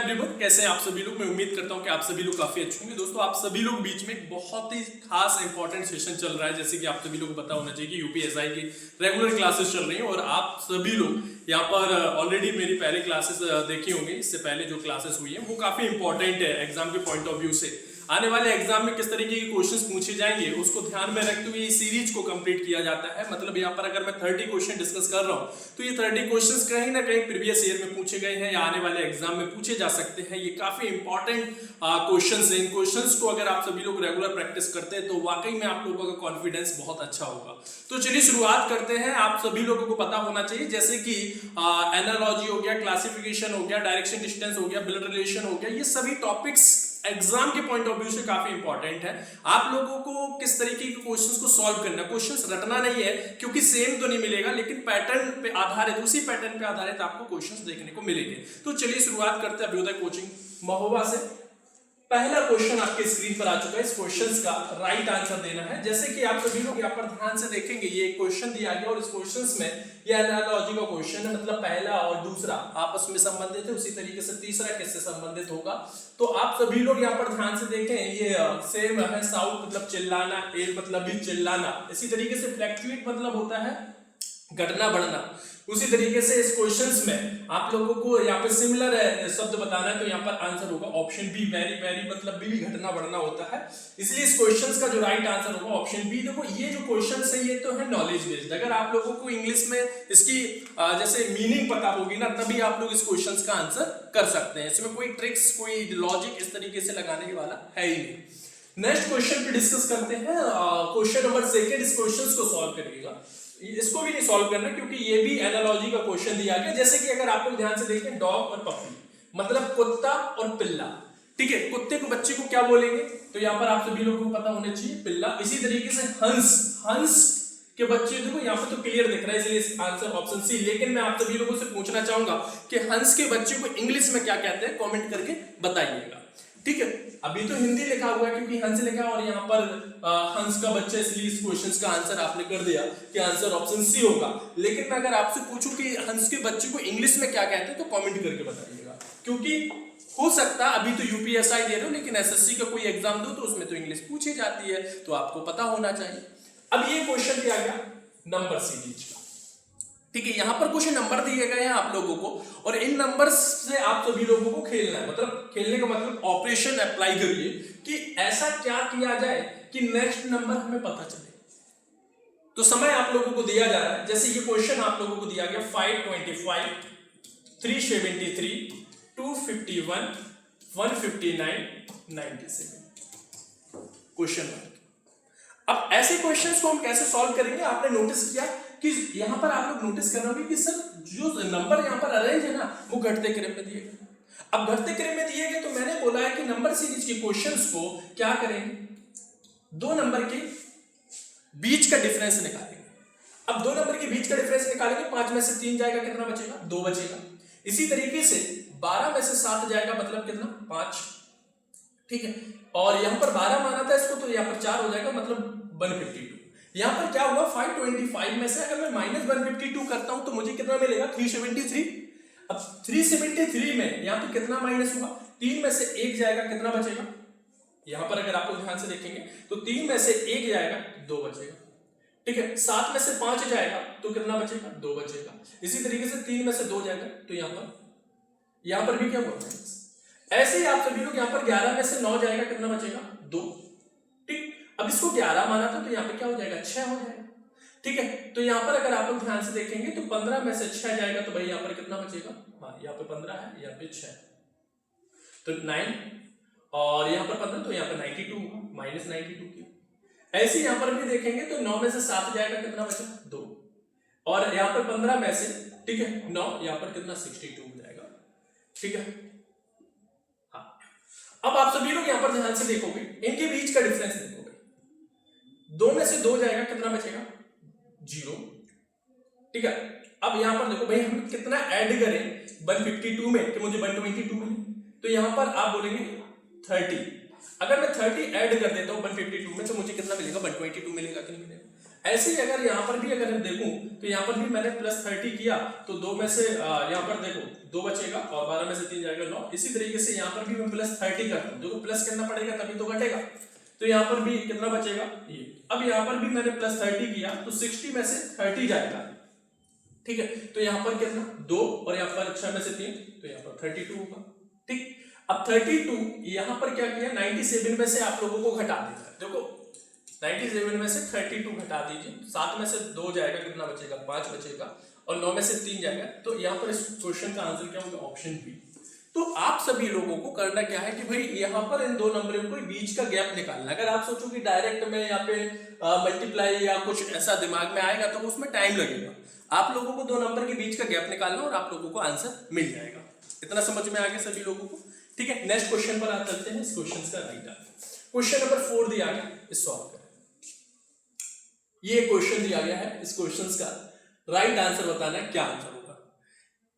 Everyone, कैसे हैं आप सभी लोग। मैं उम्मीद करता हूं कि आप सभी लोग काफी अच्छे होंगे। दोस्तों, आप सभी लोग बीच में एक बहुत ही खास इंपॉर्टेंट सेशन चल रहा है, जैसे कि आप सभी लोग को पता होना चाहिए कि यूपीएसआई की रेगुलर क्लासेस चल रही हैं और आप सभी लोग यहाँ पर ऑलरेडी मेरी पहले क्लासेस देखी होंगी। इससे पहले जो क्लासेस हुई है वो काफी इंपॉर्टेंट है एग्जाम के पॉइंट ऑफ व्यू से। आने वाले एग्जाम में किस तरीके के क्वेश्चंस पूछे जाएंगे उसको ध्यान में रखते हुए ये सीरीज को कंप्लीट किया जाता है। मतलब यहाँ पर अगर मैं 30 क्वेश्चन डिस्कस कर रहा हूँ तो ये 30 क्वेश्चंस कहीं ना कहीं प्रीवियस ईयर में पूछे गए हैं या आने वाले एग्जाम में पूछे जा सकते हैं। ये काफी इंपॉर्टेंट क्वेश्चंस हैं। इन क्वेश्चंस को अगर आप सभी लोग रेगुलर प्रैक्टिस करते हैं तो वाकई में आप लोगों का कॉन्फिडेंस बहुत अच्छा होगा। तो चलिए शुरुआत करते हैं। आप सभी लोगों को पता होना चाहिए जैसे कि एनालॉजी हो गया, क्लासिफिकेशन हो गया, डायरेक्शन डिस्टेंस हो गया, ब्लड रिलेशन हो गया, ये सभी टॉपिक्स एग्जाम के पॉइंट ऑफ व्यू से काफी इंपॉर्टेंट है। आप लोगों को किस तरीके के क्वेश्चंस को सॉल्व करना, क्वेश्चंस रटना नहीं है क्योंकि सेम तो नहीं मिलेगा, लेकिन पैटर्न पे आधारित, उसी पैटर्न पे आधारित आपको क्वेश्चंस देखने को मिलेंगे। तो चलिए शुरुआत करते हैं अभ्युदय कोचिंग महोबा से। पहला क्वेश्चन आपके स्क्रीन पर आ चुका है। इस क्वेश्चन का राइट आंसर देना है। जैसे कि आप सभी लोग यहाँ पर ध्यान से देखेंगे, ये एक क्वेश्चन दिया गया और इस क्वेश्चन में ये एनालॉजी का क्वेश्चन है, मतलब पहला और दूसरा आपस में संबंधित है, उसी तरीके से तीसरा किससे संबंधित होगा। तो आप सभी लोग यहाँ पर ध्यान से देखें, ये सेम है। साउथ मतलब चिल्लाना, एल मतलब भी चिल्लाना, इसी तरीके से फ्लैक्चुएट मतलब होता है घटना बढ़ना। उसी तरीके से इस क्वेश्चंस में आप लोगों को यहाँ पे सिमिलर शब्द बताना है, तो यहाँ पर आंसर होगा ऑप्शन बी, वेरी वेरी मतलब भी घटना बढ़ना होता है। इसलिए इस क्वेश्चंस का जो राइट आंसर होगा ऑप्शन बी। देखो ये जो क्वेश्चंस है ये तो है नॉलेज बेस्ड। अगर आप लोगों को इंग्लिश में इसकी जैसे मीनिंग पता होगी ना, तभी आप लोग इस क्वेश्चंस का आंसर कर सकते हैं। इसमें कोई ट्रिक्स, कोई लॉजिक इस तरीके से लगाने वाला है ही नहीं। नेक्स्ट क्वेश्चन पे डिस्कस करते हैं। क्वेश्चन नंबर 2 इस क्वेश्चंस को सॉल्व करिएगा। इसको भी नहीं सॉल्व करना क्योंकि ये भी एनालॉजी का क्वेश्चन दिया गया। जैसे कि अगर आप लोग ध्यान से देखें, डॉग और पपी मतलब कुत्ता और पिल्ला, ठीक है। कुत्ते को बच्चे को क्या बोलेंगे, तो यहाँ पर आप सभी लोगों को पता होना चाहिए पिल्ला। इसी तरीके से हंस, हंस के बच्चे, देखो यहाँ पे तो क्लियर दिख रहा है इसलिए आंसर ऑप्शन सी। लेकिन मैं आप सभी लोगों से पूछना चाहूंगा कि हंस के बच्चे को इंग्लिश में क्या कहते हैं, कमेंट करके बताइएगा, ठीक है। अभी तो हिंदी लिखा हुआ है क्योंकि हंस लिखा और यहाँ पर हंस का बच्चा, इसलिए इस क्वेश्चन का आंसर आपने कर दिया कि आंसर ऑप्शन सी होगा। लेकिन मैं अगर आपसे पूछूं कि हंस के बच्चे को इंग्लिश में क्या कहते हैं तो कमेंट करके बताइएगा, क्योंकि हो सकता है अभी तो यूपीएसआई दे रहे हो लेकिन एसएससी का कोई एग्जाम दो तो उसमें तो इंग्लिश पूछी जाती है, तो आपको पता होना चाहिए। अब ये क्वेश्चन दिया गया नंबर सीरीज का, ठीक है। यहां पर कुछ नंबर दिए गए हैं आप लोगों को और इन नंबर्स से आप सभी लोगों को खेलना है। मतलब खेलने का मतलब ऑपरेशन अप्लाई करिए कि ऐसा क्या किया जाए कि नेक्स्ट नंबर हमें पता चले। तो समय आप लोगों को दिया जा रहा है। जैसे ये क्वेश्चन आप लोगों को दिया गया 525, 373, 251, 159, 97 क्वेश्चन। अब ऐसे क्वेश्चंस को हम कैसे सॉल्व करेंगे, आपने नोटिस किया कि यहां पर आप लोग नोटिस कर रहे होंगे कि सर जो नंबर यहां पर अरेंज है ना वो घटते क्रम में दिए गए। अब घटते क्रम में दिए गए तो मैंने बोला है कि नंबर सीरीज के क्वेश्चंस को क्या करेंगे, दो नंबर के बीच का डिफरेंस निकालेंगे। अब दो नंबर के बीच का डिफरेंस निकालेंगे, 5 में से 3 जाएगा, कितना बचेगा, 2 बचेगा। इसी तरीके से 12 में से 7 जाएगा, मतलब कितना, 5, ठीक है। और यहां पर 12 माना था इसको, तो यहां पर 4 हो जाएगा, मतलब 152। यहां पर क्या हुआ, 525 में से अगर मैं माइनस 152 करता हूं तो मुझे कितना मिलेगा, 373। अब 373 में यहां पे कितना माइनस हुआ, 3 में से 1 जाएगा, कितना बचेगा। यहां पर अगर आप लोग ध्यान से देखेंगे तो 3 में से 1 जाएगा, 2 बचेगा, ठीक है। 7 में से 5 जाएगा तो कितना बचेगा, 2 बचेगा। इसी तरीके से 3 में से 2 जाएगा तो यहां पर भी क्या हुआ, माइनस। ऐसे ही आप सभी लोग यहां पर 11 में से 9 जाएगा, कितना बचेगा, 2, ठीक। अब इसको 11 माना था तो यहाँ पे क्या हो जाएगा, 6 हो जाएगा, ठीक है। तो यहाँ पर अगर आप लोग ध्यान से देखेंगे तो 15 में से 6 जाएगा तो भाई यहाँ पर कितना बचेगा, हाँ यहाँ पे 15 है, यहाँ पे 6 तो 9, और यहाँ पर 15 तो यहाँ पर 92 होगा, माइनस 92 की। ऐसे यहाँ पर भी देखेंगे तो 9 में से 7 जाएगा, कितना बचा, 2, और यहाँ पर 15 में से, ठीक है, 9, यहाँ पर कितना, 62 हो जाएगा, ठीक है। हाँ, अब आप सभी लोग यहाँ पर ध्यान से देखोगे, इनके बीच का डिफरेंस देखोगे, 2 में से 2 जाएगा, कितना बचेगा, 0, ठीक है। अब यहां पर देखो भाई हम कितना ऐड करें 152 में कि मुझे 122 मिले, तो यहां पर आप बोलेंगे 30। अगर मैं 30 ऐड कर देता हूं 152 में तो मुझे कितना मिलेगा, 122 मिलेगा कि नहीं मिलेगा। ऐसे ही अगर यहाँ पर भी अगर देखूं तो यहाँ पर भी मैंने +30 किया तो 2 में से यहाँ पर देखो 2 बचेगा और 12 में से 3 जाएगा 9। इसी तरीके से यहाँ पर भी मैं +30 करता हूँ, देखो प्लस करना पड़ेगा तभी तो घटेगा, तो यहाँ पर भी कितना बचेगा ये। अब यहाँ पर भी मैंने +30 किया तो 60 में से 30 जाएगा, ठीक है, तो यहाँ पर कितना 2 और यहाँ पर 6 में से 3 तो यहाँ पर 32 होगा, ठीक। अब 32 यहाँ पर क्या किया 97 में से आप लोगों को घटा देना है, देखो 97 में से 32 घटा दीजिए, 7 में से 2 जाएगा, कितना बचेगा 5 बचेगा और 9 में से 3 जाएगा, तो यहाँ पर इस क्वेश्चन का आंसर क्या होगा ऑप्शन बी। तो आप सभी लोगों को करना क्या है कि भाई यहाँ पर इन 2 नंबरों को बीच का गैप निकालना। अगर आप सोचो कि डायरेक्ट में यहाँ पे मल्टीप्लाई या कुछ ऐसा दिमाग में आएगा तो उसमें टाइम लगेगा, आप लोगों को 2 नंबर के बीच का गैप निकालना और आप लोगों को आंसर मिल जाएगा। इतना समझ में आ गया सभी लोगों को, ठीक है। नेक्स्ट क्वेश्चन पर आप चलते हैं, इस क्वेश्चन का राइट आंसर क्वेश्चन नंबर 4 दिया गया, इस सॉल्व करें। ये क्वेश्चन दिया गया है, इस क्वेश्चन का राइट आंसर बताना है, क्या आंसर होगा।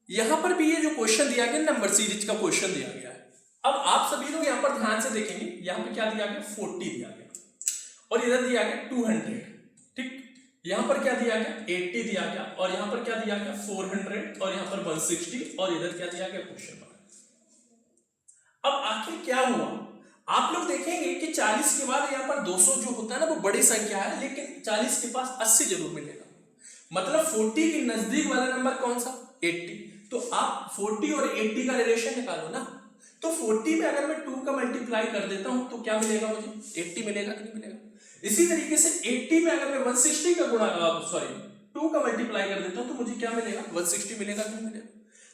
यहां पर भी ये जो क्वेश्चन दिया गया नंबर सीरीज का क्वेश्चन दिया गया है। अब आप सभी लोग यहां पर ध्यान से देखेंगे, यहां पे क्या दिया गया 40 दिया गया और इधर दिया गया 200, ठीक। यहां पर क्या दिया गया 80 दिया गया और यहां पर क्या दिया गया 400 और यहां पर 160 और इधर क्या दिया गया क्वेश्चन मार्क। अब आखिर क्या हुआ, आप लोग देखेंगे कि 40 के बाद यहाँ पर 200 जो होता है ना वो बड़ी संख्या है, लेकिन 40 के पास 80 जरूर मिलेगा, मतलब 40 के नजदीक वाला नंबर कौन सा 80। तो आप 40 और 80 का रिलेशन निकालो ना, तो 40 में अगर मैं 2 का मल्टीप्लाई कर देता हूं तो क्या मिलेगा मुझे 80 मिलेगा कि नहीं मिलेगा। इसी तरीके से 80 में अगर मैं 160 का गुणा 2 का मल्टीप्लाई कर देता हूं तो मुझे क्या मिलेगा 160 मिलेगा कि नहीं मिलेगा।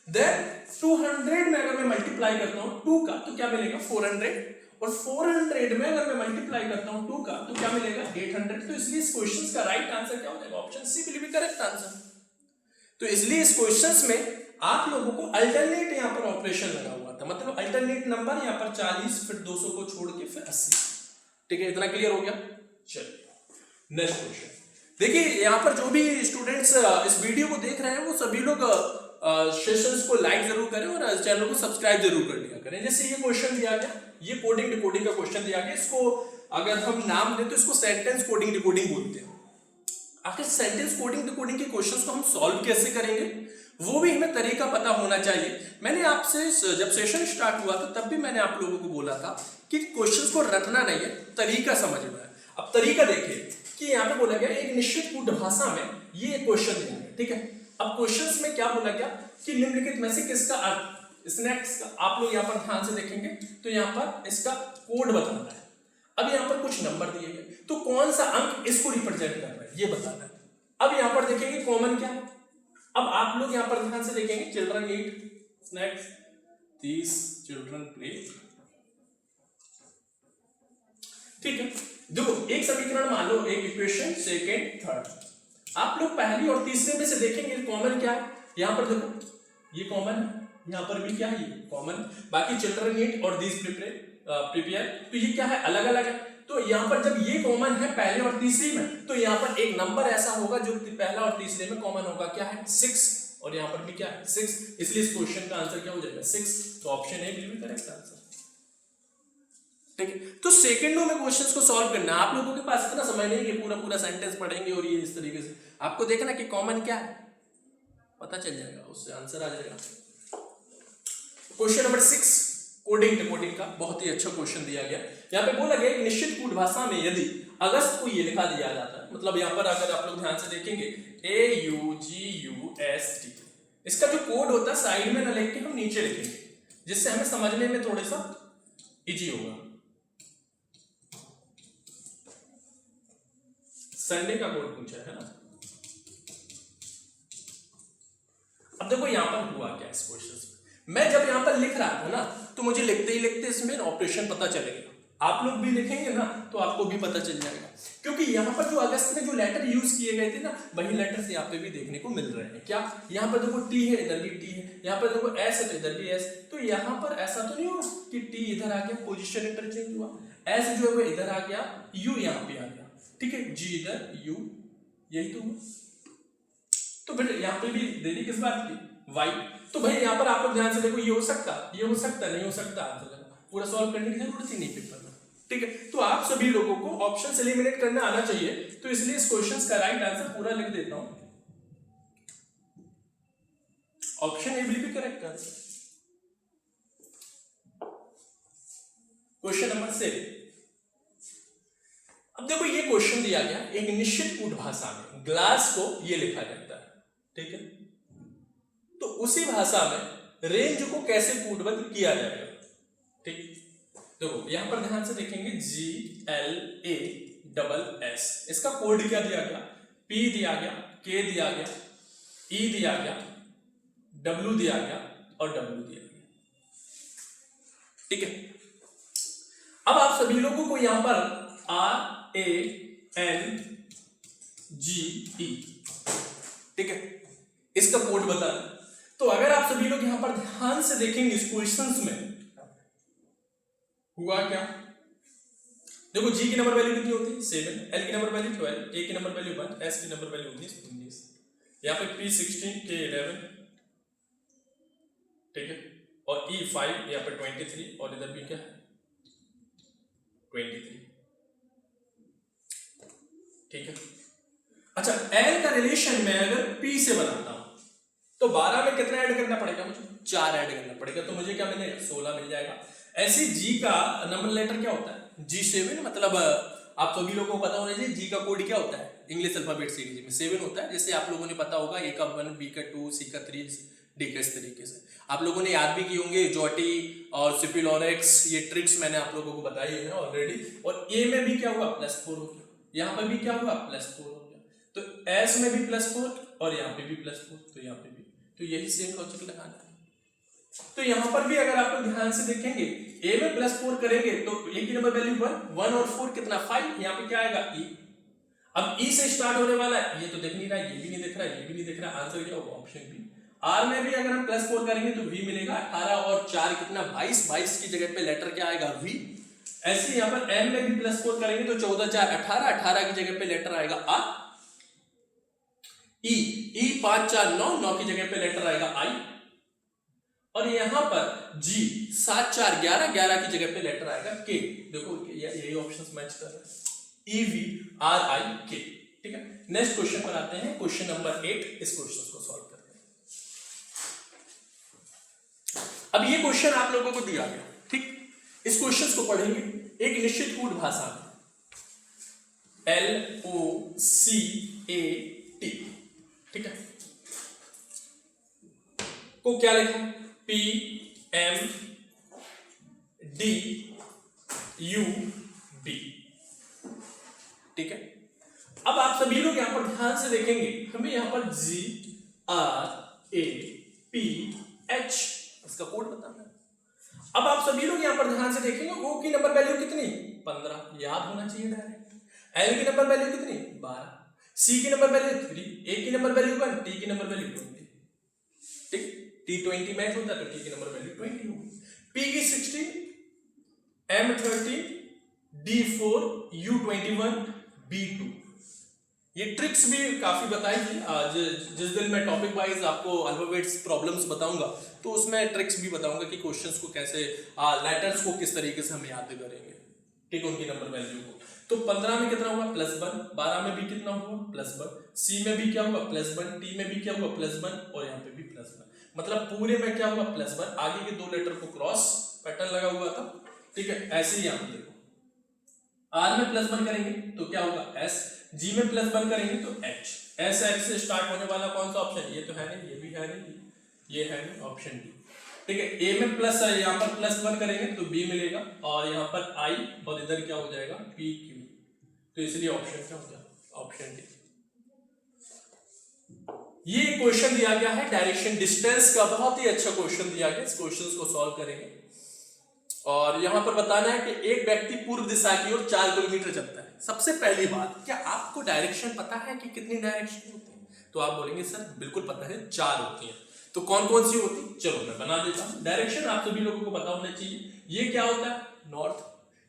देन 200 में अगर मैं मल्टीप्लाई करता हूं 2 का तो क्या मिलेगा 400 और 400 में अगर मैं मल्टीप्लाई करता हूं 2 का तो क्या मिलेगा 800। तो इसलिए इस क्वेश्चन का राइट आंसर क्या हो जाएगा option C will be correct answer. तो इसलिए इस क्वेश्चन में आप लोगों को अल्टरनेट यहां पर ऑपरेशन लगा हुआ था, मतलब अल्टरनेट नंबर यहां पर 40 फिर 200 को छोड़ के फिर 80, ठीक है। इतना क्लियर हो गया। चलिए नेक्स्ट क्वेश्चन देखिए, यहां पर जो भी स्टूडेंट्स इस वीडियो को देख रहे हैं वो सभी लोग सेशंस को लाइक जरूर करें और चैनल को सब्सक्राइब जरूर कर लिया करें। जैसे ये क्वेश्चन दिया गया, ये कोडिंग डिकोडिंग का क्वेश्चन दिया गया, इसको अगर हम नाम दें तो इसको सेंटेंस कोडिंग डिकोडिंग बोलते हैं। आखिर सेंटेंस कोडिंग डिकोडिंग के क्वेश्चंस को हम सॉल्व कैसे करेंगे वो भी हमें तरीका पता होना चाहिए। मैंने आपसे जब सेशन स्टार्ट हुआ था तब भी मैंने आप लोगों को बोला था कि क्वेश्चंस को रटना नहीं है, तरीका समझना है। अब तरीका देखिए कि यहाँ पे बोला गया एक निश्चित कूट भाषा में ये क्वेश्चन दिया गया, ठीक है। अब क्वेश्चंस में क्या बोला गया कि निम्नलिखित में से किसका अर्थ स्नैक्स का, आप लोग यहाँ पर ध्यान से देखेंगे तो यहाँ पर इसका कोड बताना है। अब यहाँ पर कुछ नंबर दिए गए तो कौन सा अंक इसको रिप्रेजेंट कर रहा है ये बताना है। अब यहाँ पर देखेंगे कॉमन क्या है, अब आप लोग यहाँ पर ध्यान से देखेंगे चिल्ड्रन ईट स्नैक्स, दीस चिल्ड्रन प्ले, ठीक है। देखो एक समीकरण मान लो, एक इक्वेशन सेकेंड थर्ड, आप लोग पहली और तीसरे में से देखेंगे कॉमन क्या है। यहाँ पर देखो ये कॉमन है, यहाँ पर भी क्या है ये कॉमन, बाकी चिल्ड्रन ईट और दीस प्रिपेयर तो ये क्या है अलग अलग है। तो यहाँ पर जब ये कॉमन है पहले और तीसरी में तो यहाँ पर एक नंबर ऐसा होगा जो पहला और तीसरे में कॉमन होगा, क्या है 6, और यहाँ पर भी क्या है 6, इसलिए इस क्वेश्चन का आंसर क्या हो जाएगा 6। तो option A will be correct answer, ठीक है। तो सेकंडों में क्वेश्चंस को सॉल्व करना, आप लोगों के पास इतना समय नहीं है पूरा पूरा सेंटेंस पढ़ेंगे और ये इस तरीके से आपको देखना कि कॉमन क्या है पता चल जाएगा, उससे आंसर आ जाएगा। क्वेश्चन नंबर 6 कोडिंग डिकोडिंग का बहुत ही अच्छा क्वेश्चन दिया गया। यहाँ पे बोला गया एक निश्चित कूट भाषा में यदि अगस्त को ये लिखा दिया जाता है, मतलब यहाँ पर अगर आप लोग ध्यान से देखेंगे AUGUST, इसका जो कोड होता है साइड में न लिख के हम नीचे लिखेंगे जिससे हमें समझने में थोड़ा सा इजी होगा। संडे का कोड पूछा है ना। अब देखो यहां पर हुआ क्या इस क्वेश्चन में, मैं जब यहां पर लिख रहा था ना तो मुझे लिखते ही लिखते इसमें ऑपरेशन पता चलेगा, आप लोग भी लिखेंगे ना तो आपको भी पता चल जाएगा, क्योंकि यहाँ पर जो अगस्त में जो लेटर यूज किए गए थे ना वही लेटर्स यहाँ पे भी देखने को मिल रहे हैं। क्या यहाँ पर देखो टी है, इधर भी टी है, यहाँ पर देखो एस है तो इधर भी एस, तो यहाँ पर ऐसा तो नहीं हुआ कि टी इधर आ गया पोजिशन इंटरचेंज हुआ, एस जो है वो इधर आ गया, यू यहाँ पे आ गया, ठीक है, जी इधर यू, यही तो हुआ। तो फिर यहाँ पे भी देरी किस बात की वाई, तो भाई यहाँ पर आप लोग ध्यान से देखो ये हो सकता नहीं हो सकता, पूरा सॉल्व करने की जरूरत ही नहीं पेपर में, ठीक है, तो आप सभी लोगों को ऑप्शन एलिमिनेट करना आना चाहिए, तो इसलिए इस क्वेश्चन का राइट आंसर पूरा लिख देता हूं, option A will be correct answer. Question number 7। अब देखो ये क्वेश्चन दिया गया एक निश्चित कूट भाषा में, ग्लास को ये लिखा जाता है, ठीक है, तो उसी भाषा में रेंज को कैसे कूटबद्ध किया जाएगा। ठीक, देखो यहां पर ध्यान से देखेंगे GLASS, इसका कोड क्या दिया गया, P दिया गया, K दिया गया, E दिया गया, W दिया गया और W दिया गया। ठीक है, अब आप सभी लोगों को यहां पर RANGE, ठीक है, इसका कोड बताना। तो अगर आप सभी लोग यहां पर ध्यान से देखेंगे इस क्वेश्चंस में हुआ क्या, देखो G की नंबर वैल्यू कितनी होती है 7, L की नंबर वैल्यू 12, A की नंबर वैल्यू 1, S की नंबर वैल्यू 19, यहां पे P 16, K 11, ठीक है, और E 5, यहां पे 23 और इधर भी क्या है 23, ठीक है। अच्छा, L का रिलेशन मैं अगर P से बनाता हूं तो 12 में कितना ऐड करना पड़ेगा मुझे, 4 ऐड करना पड़ेगा, तो मुझे क्या मिलेगा 16 मिल जाएगा। ऐसे G का नंबर लेटर क्या होता है G7, मतलब आप सभी लोगों को पता होना चाहिए G का कोड क्या होता है इंग्लिश अल्फाबेट सीरीज में 7 होता है, जैसे आप लोगों ने पता होगा A का 1, B का 2, C का 3, D का इस तरीके से आप लोगों ने याद भी किए होंगे, जॉटी और सिपिलोरेक्स, ये ट्रिक्स मैंने आप लोगों को बताई है ऑलरेडी। और A में भी क्या हुआ +4 हो गया, यहाँ पर भी क्या हुआ +4 हो गया, तो S में भी +4 और यहाँ पे भी +4, तो यहाँ पे भी, तो यही सेम लॉजिक लगाना है। तो यहाँ पर भी अगर आप लोग ध्यान से देखेंगे A में +4 करेंगे तो A की नंबर वैल्यू 1 और 4 कितना 5, यहाँ पे क्या आएगा E। अब E से स्टार्ट होने वाला है, ये तो दिख नहीं रहा, ये भी नहीं दिख रहा, ये भी नहीं दिख रहा, आंसर क्या होगा ऑप्शन बी। R में भी अगर हम +4 करेंगे तो V मिलेगा, 18 और 4 कितना 22, 22 की जगह पे लेटर क्या आएगा V। ऐसे यहाँ पर M में भी +4 करेंगे तो 14 4 18, 18 की जगह पे लेटर आएगा R। E 5 4 9, 9 की जगह पे लेटर आएगा I। और यहाँ पर G 7 4 11, 11 की जगह पे लेटर आएगा K। देखो यही ऑप्शंस मैच कर रहे हैं, EVRIK। ठीक है, नेक्स्ट क्वेश्चन पर आते हैं, क्वेश्चन नंबर 8। इस क्वेश्चन को सॉल्व करते हैं। अब ये क्वेश्चन आप लोगों को दिया गया, ठीक, इस क्वेश्चन को पढ़ेंगे एक निश्चित कूट भाषा में LOCAT, ठीक है, को क्या लिखा PMDUB, ठीक है। अब आप सभी लोग यहां पर ध्यान से देखेंगे, हमें यहां पर GRAPH इसका कोड बताना है। अब आप सभी लोग यहां पर ध्यान से देखेंगे O की नंबर वैल्यू कितनी 15, याद होना चाहिए डायरेक्ट। L की नंबर वैल्यू कितनी 12, C की नंबर वैल्यू 3, A की नंबर वैल्यू 1, T की नंबर वैल्यू 20, ठीक, T20 मैच होता है तो T की नंबर वैल्यू 20 होगी। P की 16, M13, D4, U21, B2। ये ट्रिक्स भी काफी बताई थी, जिस दिन मैं टॉपिक वाइज आपको अल्फाबेट्स प्रॉब्लम्स बताऊंगा तो उसमें ट्रिक्स भी बताऊंगा कि क्वेश्चंस को कैसे, लेटर्स को किस तरीके से हम याद करेंगे, ठीक, उनकी नंबर वैल्यू को। तो 15 में कितना हुआ +1, 12 में भी कितना हुआ +1, C में भी क्या हुआ +1, T में भी क्या हुआ +1 और यहाँ पे भी +1, मतलब पूरे में क्या हुआ +1, आगे के 2 लेटर को क्रॉस पैटर्न लगा हुआ था, ठीक है। ऐसे ही यहाँ पे देखो R में +1 करेंगे तो क्या होगा S, G में +1 करेंगे तो H, S से स्टार्ट होने वाला कौन सा ऑप्शन, ये तो है नहीं, ये भी है नहीं, ये है नहीं, ऑप्शन डी, ठीक है। A में प्लस है, यहाँ पर +1 करेंगे तो B मिलेगा और यहाँ पर I और इधर क्या हो जाएगा PQ, तो इसलिए ऑप्शन क्या हो गया ऑप्शन डी। ये क्वेश्चन दिया गया है डायरेक्शन डिस्टेंस का, बहुत ही अच्छा क्वेश्चन दिया गया, इस क्वेश्चन को सॉल्व करेंगे। और यहां पर बताना है कि एक व्यक्ति पूर्व दिशा की ओर 4 किलोमीटर चलता है। सबसे पहली बात, क्या आपको डायरेक्शन पता है कि कितनी डायरेक्शन होती है, तो आप बोलेंगे सर बिल्कुल पता है 4 होती है, तो कौन कौन सी होती, चलो मैं बना देता हूं। डायरेक्शन आप सभी लोगों को पता होना चाहिए, ये क्या होता है नॉर्थ,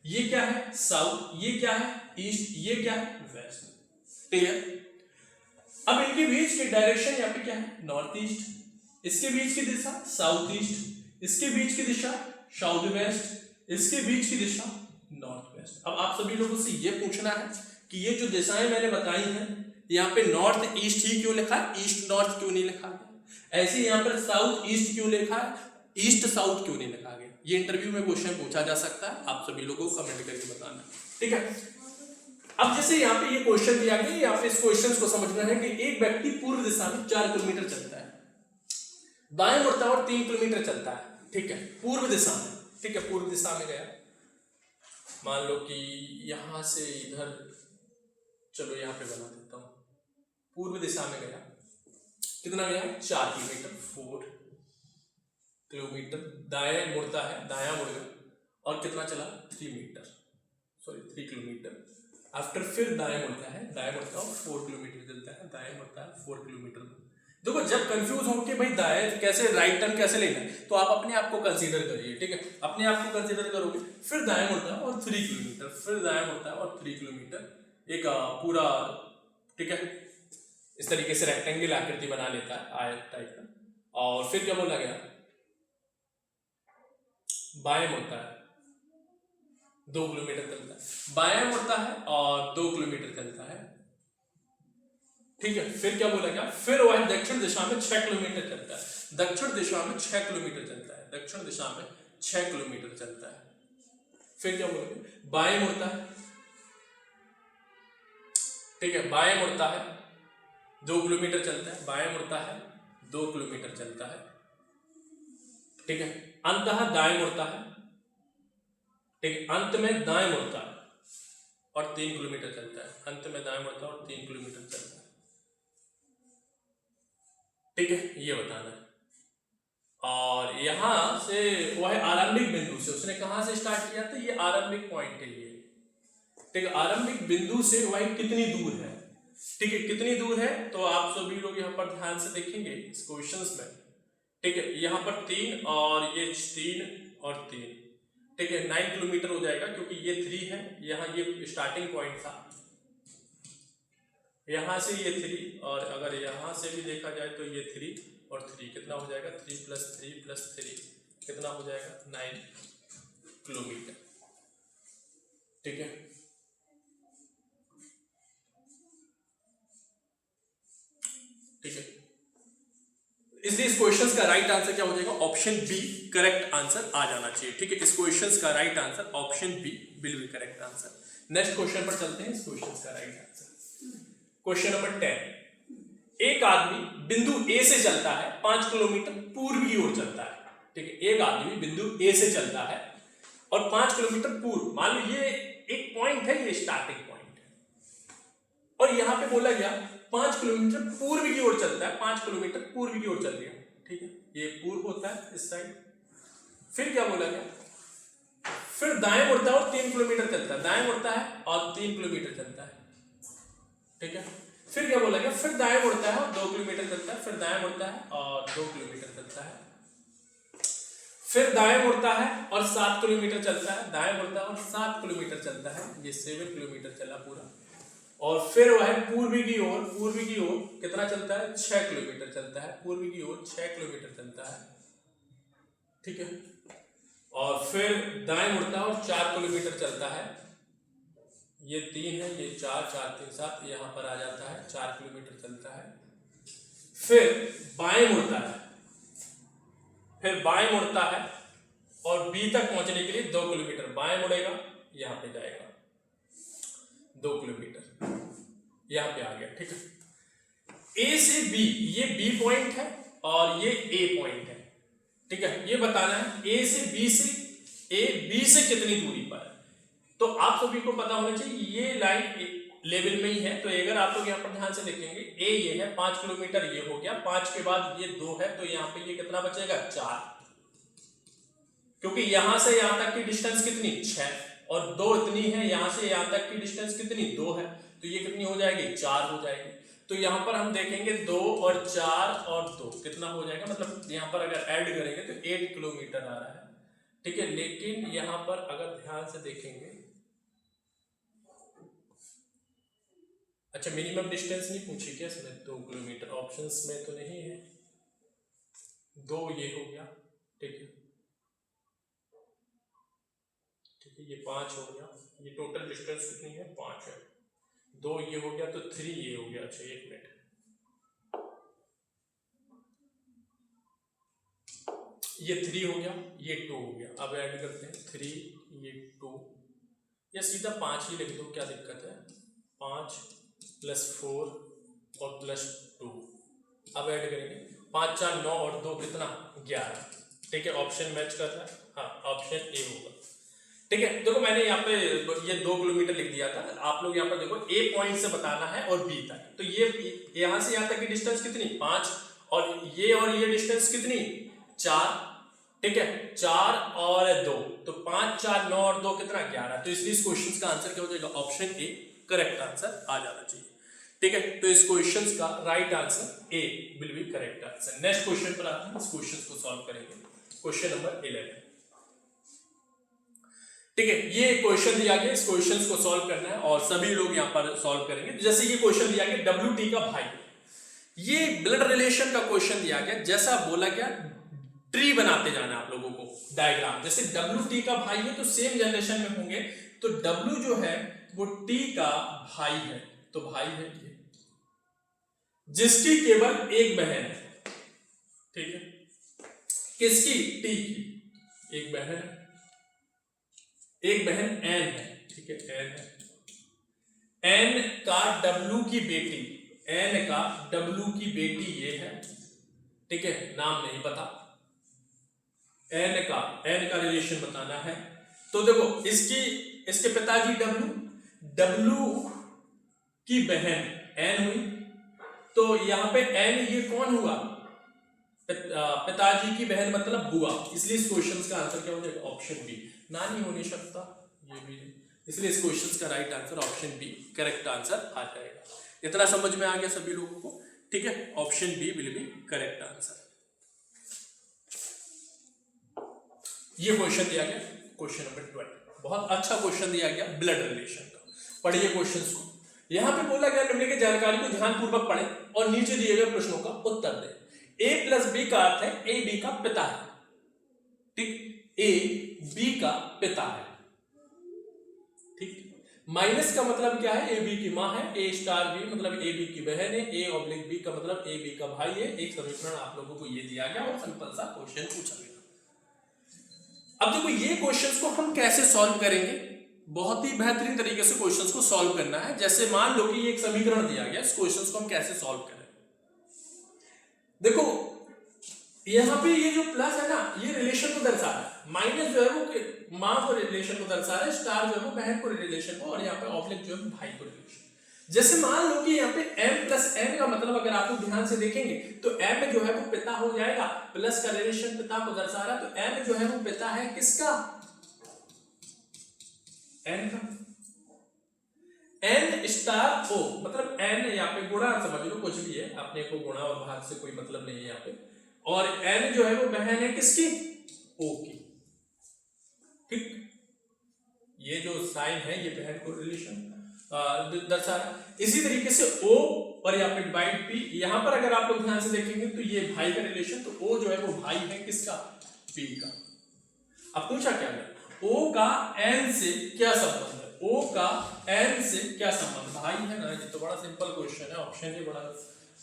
ये क्या है साउथ, ये क्या है ईस्ट, ये क्या है वेस्ट, क्लियर। अब इनके बीच की डायरेक्शन यहाँ पे क्या है नॉर्थ ईस्ट, इसके बीच की दिशा साउथ ईस्ट, इसके बीच की दिशा साउथ वेस्ट, इसके बीच की दिशा नॉर्थ वेस्ट। अब आप सभी लोगों से ये पूछना है कि ये जो दिशाएं मैंने बताई हैं, यहाँ पे नॉर्थ ईस्ट ही क्यों लिखा है, ईस्ट नॉर्थ क्यों नहीं लिखा है? ऐसे यहाँ पर साउथ ईस्ट क्यों लिखा है, ईस्ट साउथ क्यों नहीं लिखा गया? ये इंटरव्यू में क्वेश्चन पूछा जा सकता है, आप सभी लोगों को कमेंट करके बताना, ठीक है। अब जैसे यहाँ पे ये क्वेश्चन दिया गया, यहाँ पे इस क्वेश्चन को समझना है कि एक व्यक्ति पूर्व दिशा में 4 किलोमीटर चलता है, दाएं मुड़ता है और 3 किलोमीटर चलता है, ठीक है, पूर्व दिशा में, ठीक है, पूर्व दिशा में गया। मान लो कि यहां से इधर, चलो यहाँ पे बना देता हूं, पूर्व दिशा में गया, कितना गया, 4 किलोमीटर, 4 किलोमीटर, दाएं मुड़ता है, दायां मुड़ गया और कितना चला, 3 किलोमीटर। आफ्टर फिर दाएं मुड़ता है, दाएं मुड़ता है 4 किलोमीटर चलता है, दाएं मुड़ता है 4 किलोमीटर। देखो जब कंफ्यूज हो कि भाई दाएं कैसे, राइट टर्न कैसे लेना है, तो आप अपने आप को कंसीडर करिए, ठीक है, अपने आप को कंसीडर करोगे, फिर दाएं मुड़ता है और 3 किलोमीटर, फिर दाएं मुड़ता है और 3 किलोमीटर, एक पूरा, ठीक है, इस तरीके से रेक्टेंगल आकृति बना लेता है, आयत टाइप का। और फिर क्या बोला गया, बाएं मुड़ता है, 2 किलोमीटर चलता है, बाएं मुड़ता है और 2 किलोमीटर चलता है, ठीक है। फिर क्या बोला गया, फिर वह दक्षिण दिशा में 6 किलोमीटर चलता है, दक्षिण दिशा में 6 किलोमीटर चलता है, दक्षिण दिशा में 6 किलोमीटर चलता है। फिर क्या बोला, बाएं मुड़ता है, ठीक है, बाएं मुड़ता है, 2 किलोमीटर चलता है, बाएं मुड़ता है, 2 किलोमीटर चलता है, ठीक है। अंततः दाएं मुड़ता है, ठीक है, अंत में दाएं मुड़ता है और 3 किलोमीटर चलता है, अंत में दाएं मुड़ता है और 3 किलोमीटर चलता है, ठीक है, ये बताना है। और यहां से वह आरंभिक बिंदु से, उसने कहां से स्टार्ट किया था, ये आरंभिक पॉइंट है ये, ठीक है, आरंभिक बिंदु से वह कितनी दूर है, ठीक है, कितनी दूर है, तो आप सभी लोग यहाँ पर ध्यान से देखेंगे इस क्वेश्चंस में, ठीक है, यहाँ पर 3 और ये 3 और 3, ठीक है, 9 किलोमीटर हो जाएगा, क्योंकि ये 3 है, यहाँ ये स्टार्टिंग पॉइंट था, यहां से ये 3, और अगर यहां से भी देखा जाए तो ये 3 और 3 कितना हो जाएगा, 3 + 3 + 3 कितना हो जाएगा, 9 किलोमीटर, ठीक है। ठीक है, इसलिए इस क्वेश्चन का राइट आंसर क्या हो जाएगा, ऑप्शन बी करेक्ट आंसर आ जाना चाहिए, ठीक है, इस क्वेश्चन का right answer option B will be correct answer. Next question पर चलते हैं, इस क्वेश्चन का राइट आंसर, क्वेश्चन नंबर 10, एक आदमी बिंदु ए से चलता है, 5 किलोमीटर पूर्व की ओर चलता है, ठीक है, एक आदमी बिंदु ए से चलता है और 5 किलोमीटर पूर्व, मान लो ये एक पॉइंट है, ये स्टार्टिंग पॉइंट है, और यहां पे बोला गया 5 किलोमीटर पूर्व की ओर चलता है, 5 किलोमीटर पूर्व की ओर चल गया, ठीक है, ये पूर्व होता है इस साइड। फिर क्या बोला गया, फिर दाएं मुड़ता है और 3 किलोमीटर चलता है, दाएं मुड़ता है और 3 किलोमीटर चलता है, ठीक है। फिर क्या बोला गया, फिर दाएं मुड़ता है और 2 किलोमीटर चलता है, फिर दाएं मुड़ता है और 2 किलोमीटर चलता है, फिर दाएं मुड़ता है और 7 किलोमीटर चलता है, दाएं मुड़ता है और 7 किलोमीटर चलता है, ये 7 किलोमीटर चला पूरा। और फिर वह पूर्व की ओर कितना चलता है, 6 किलोमीटर चलता है, पूर्व की ओर 6 किलोमीटर चलता है, ठीक है। और फिर दाएं मुड़ता है और 4 किलोमीटर चलता है, ये 3 है, ये 4, 4 3 7, यहां पर आ जाता है, 4 किलोमीटर चलता है। फिर बाएं मुड़ता है, फिर बाएं मुड़ता है और बी तक पहुंचने के लिए 2 किलोमीटर बाएं मुड़ेगा, यहां पे जाएगा 2 किलोमीटर, यहां पे आ गया, ठीक है। ए से बी, ये बी पॉइंट है और ये ए पॉइंट है, ठीक है, ये बताना है ए से बी से कितनी दूरी पर है। तो आप सभी को पता होना चाहिए ये लाइन लेवल में ही है, तो अगर आप लोग यहाँ पर ध्यान से देखेंगे, ए ये है 5 किलोमीटर, ये हो गया, 5 के बाद ये 2 है, तो यहाँ पे ये कितना बचेगा, 4, क्योंकि यहां से यहां तक की डिस्टेंस कितनी, 6, और 2 इतनी है, यहां से यहां तक की डिस्टेंस कितनी, 2 है, तो ये कितनी हो जाएगी, 4 हो जाएगी। तो यहां पर हम देखेंगे 2 और 4 और 2 कितना हो जाएगा, मतलब यहां पर अगर ऐड करेंगे तो 8 किलोमीटर आ रहा है, ठीक है। लेकिन यहां पर अगर ध्यान से देखेंगे, अच्छा मिनिमम डिस्टेंस नहीं पूछी क्या इसमें, 2 किलोमीटर ऑप्शंस में तो नहीं है, 2 ये हो गया, ठीक है, ठीक है, ये 5 हो गया, ये टोटल डिस्टेंस कितनी है 5 है, 2 ये हो गया तो 3 ये हो गया। अच्छा 1 मिनट, ये 3 हो गया, ये 2 हो गया। अब ऐड करते हैं 3 ये 2, या सीधा 5 ही लिख दो, क्या दिक्कत है, 5 + 4 और +2। अब ऐड करेंगे 5 4 9 और 2 कितना 11। ठीक है, ऑप्शन मैच कर रहा है, हाँ ऑप्शन ए होगा। ठीक है, देखो मैंने यहाँ पे ये 2 किलोमीटर लिख दिया था, आप लोग यहाँ पर देखो ए पॉइंट से बताना है और बी तक, तो ये यहाँ से यहाँ तक की डिस्टेंस कितनी 5 और ये डिस्टेंस कितनी 4। ठीक है, 4 और 2 तो 5 4 9 और 2 कितना 11। तो इसलिए इस क्वेश्चन का आंसर क्या हो जाएगा, ऑप्शन ए करेक्ट आंसर आ जाना चाहिए। ठीक है, तो इस क्वेश्चन का right answer A will be correct answer. Next question पर आते हैं, इस क्वेश्चन को सॉल्व करेंगे, क्वेश्चन नंबर 11। ठीक है, ये क्वेश्चन दिया गया, इस क्वेश्चन को सॉल्व करना है और सभी लोग यहाँ पर सॉल्व करेंगे। जैसे ये क्वेश्चन दिया गया WT का भाई, ये ब्लड रिलेशन का क्वेश्चन दिया गया, जैसा बोला गया ट्री बनाते जाना आप लोगों को, डायग्राम। जैसे WT का भाई है तो सेम जनरेशन में होंगे, तो W जो है वो T का भाई है, तो भाई है ये, जिसकी केवल एक बहन है। ठीक है, किसकी, T की एक बहन है, एक बहन N है। ठीक है, N है, N का W की बेटी, N का W की बेटी ये है। ठीक है, नाम नहीं पता, N का रिलेशन बताना है। तो देखो इसके पिताजी W की बहन N हुई, तो यहाँ पे N ये कौन हुआ, पिताजी की बहन मतलब बुआ, इसलिए इस क्वेश्चन का आंसर क्या हो जाएगा, ऑप्शन बी। नानी हो नहीं सकता ये भी, इसलिए इस क्वेश्चन का right answer option B correct answer आ जाएगा। इतना समझ में आ गया सभी लोगों को। ठीक है, option B will be correct answer. ये क्वेश्चन दिया गया, क्वेश्चन नंबर 12, बहुत अच्छा क्वेश्चन दिया गया ब्लड रिलेशन का। पढ़िए क्वेश्चन को, यहाँ पे बोला गया निम्नलिखित जानकारी को ध्यानपूर्वक पढ़ें और नीचे दिए गए प्रश्नों का उत्तर दें। A + B का अर्थ है A B का पिता है। ठीक, A B का पिता है। ठीक, माइनस का मतलब क्या है, A B की मां है, A * B मतलब A B की बहन है, A/B का मतलब A B का भाई है। एक समीकरण आप लोगों को ये दिया गया और सिंपल सा क्वेश्चन पूछा गया। अब देखो ये क्वेश्चंस को हम कैसे सॉल्व करेंगे, बहुत ही बेहतरीन तरीके से क्वेश्चंस को सॉल्व करना है। जैसे मान लो कि एक समीकरण दिया गया, इस क्वेश्चंस को हम कैसे सॉल्व करें। देखो यहाँ पे ये जो प्लस है ना, ये रिलेशन को दर्शा रहा है, माइनस जो है वो मां को रिलेशन को दर्शा रहा है, स्टार जो है वो बहन को रिलेशन को, और यहाँ पे ऑब्लिक जो है भाई को रिलेशन। जैसे मान लो कि यहाँ पे m + n का मतलब अगर आप लोग ध्यान से देखेंगे तो m जो है वो पिता हो जाएगा, प्लस का रिलेशन पिता को दर्शा रहा है, तो m जो है वो पिता है किसका, n का। n * o मतलब n यहाँ पे गुणा समझ लो, कुछ भी है, अपने को गुणा और भाग से कोई मतलब नहीं है यहाँ पे, और n जो है वो बहन है किसकी, o की। ठीक, ये जो साइन है ये बहन को रिलेशन दर्शा रहा है। इसी तरीके से O और यहाँ पे डिवाइड P, यहाँ पर अगर आप लोग ध्यान से देखेंगे तो ये भाई का रिलेशन, तो O जो है वो भाई है किसका, P का। अब पूछा क्या है, O का N से क्या संबंध है, O का N से क्या संबंध, भाई है ना। ये तो बड़ा सिंपल क्वेश्चन है, ऑप्शन ए बड़ा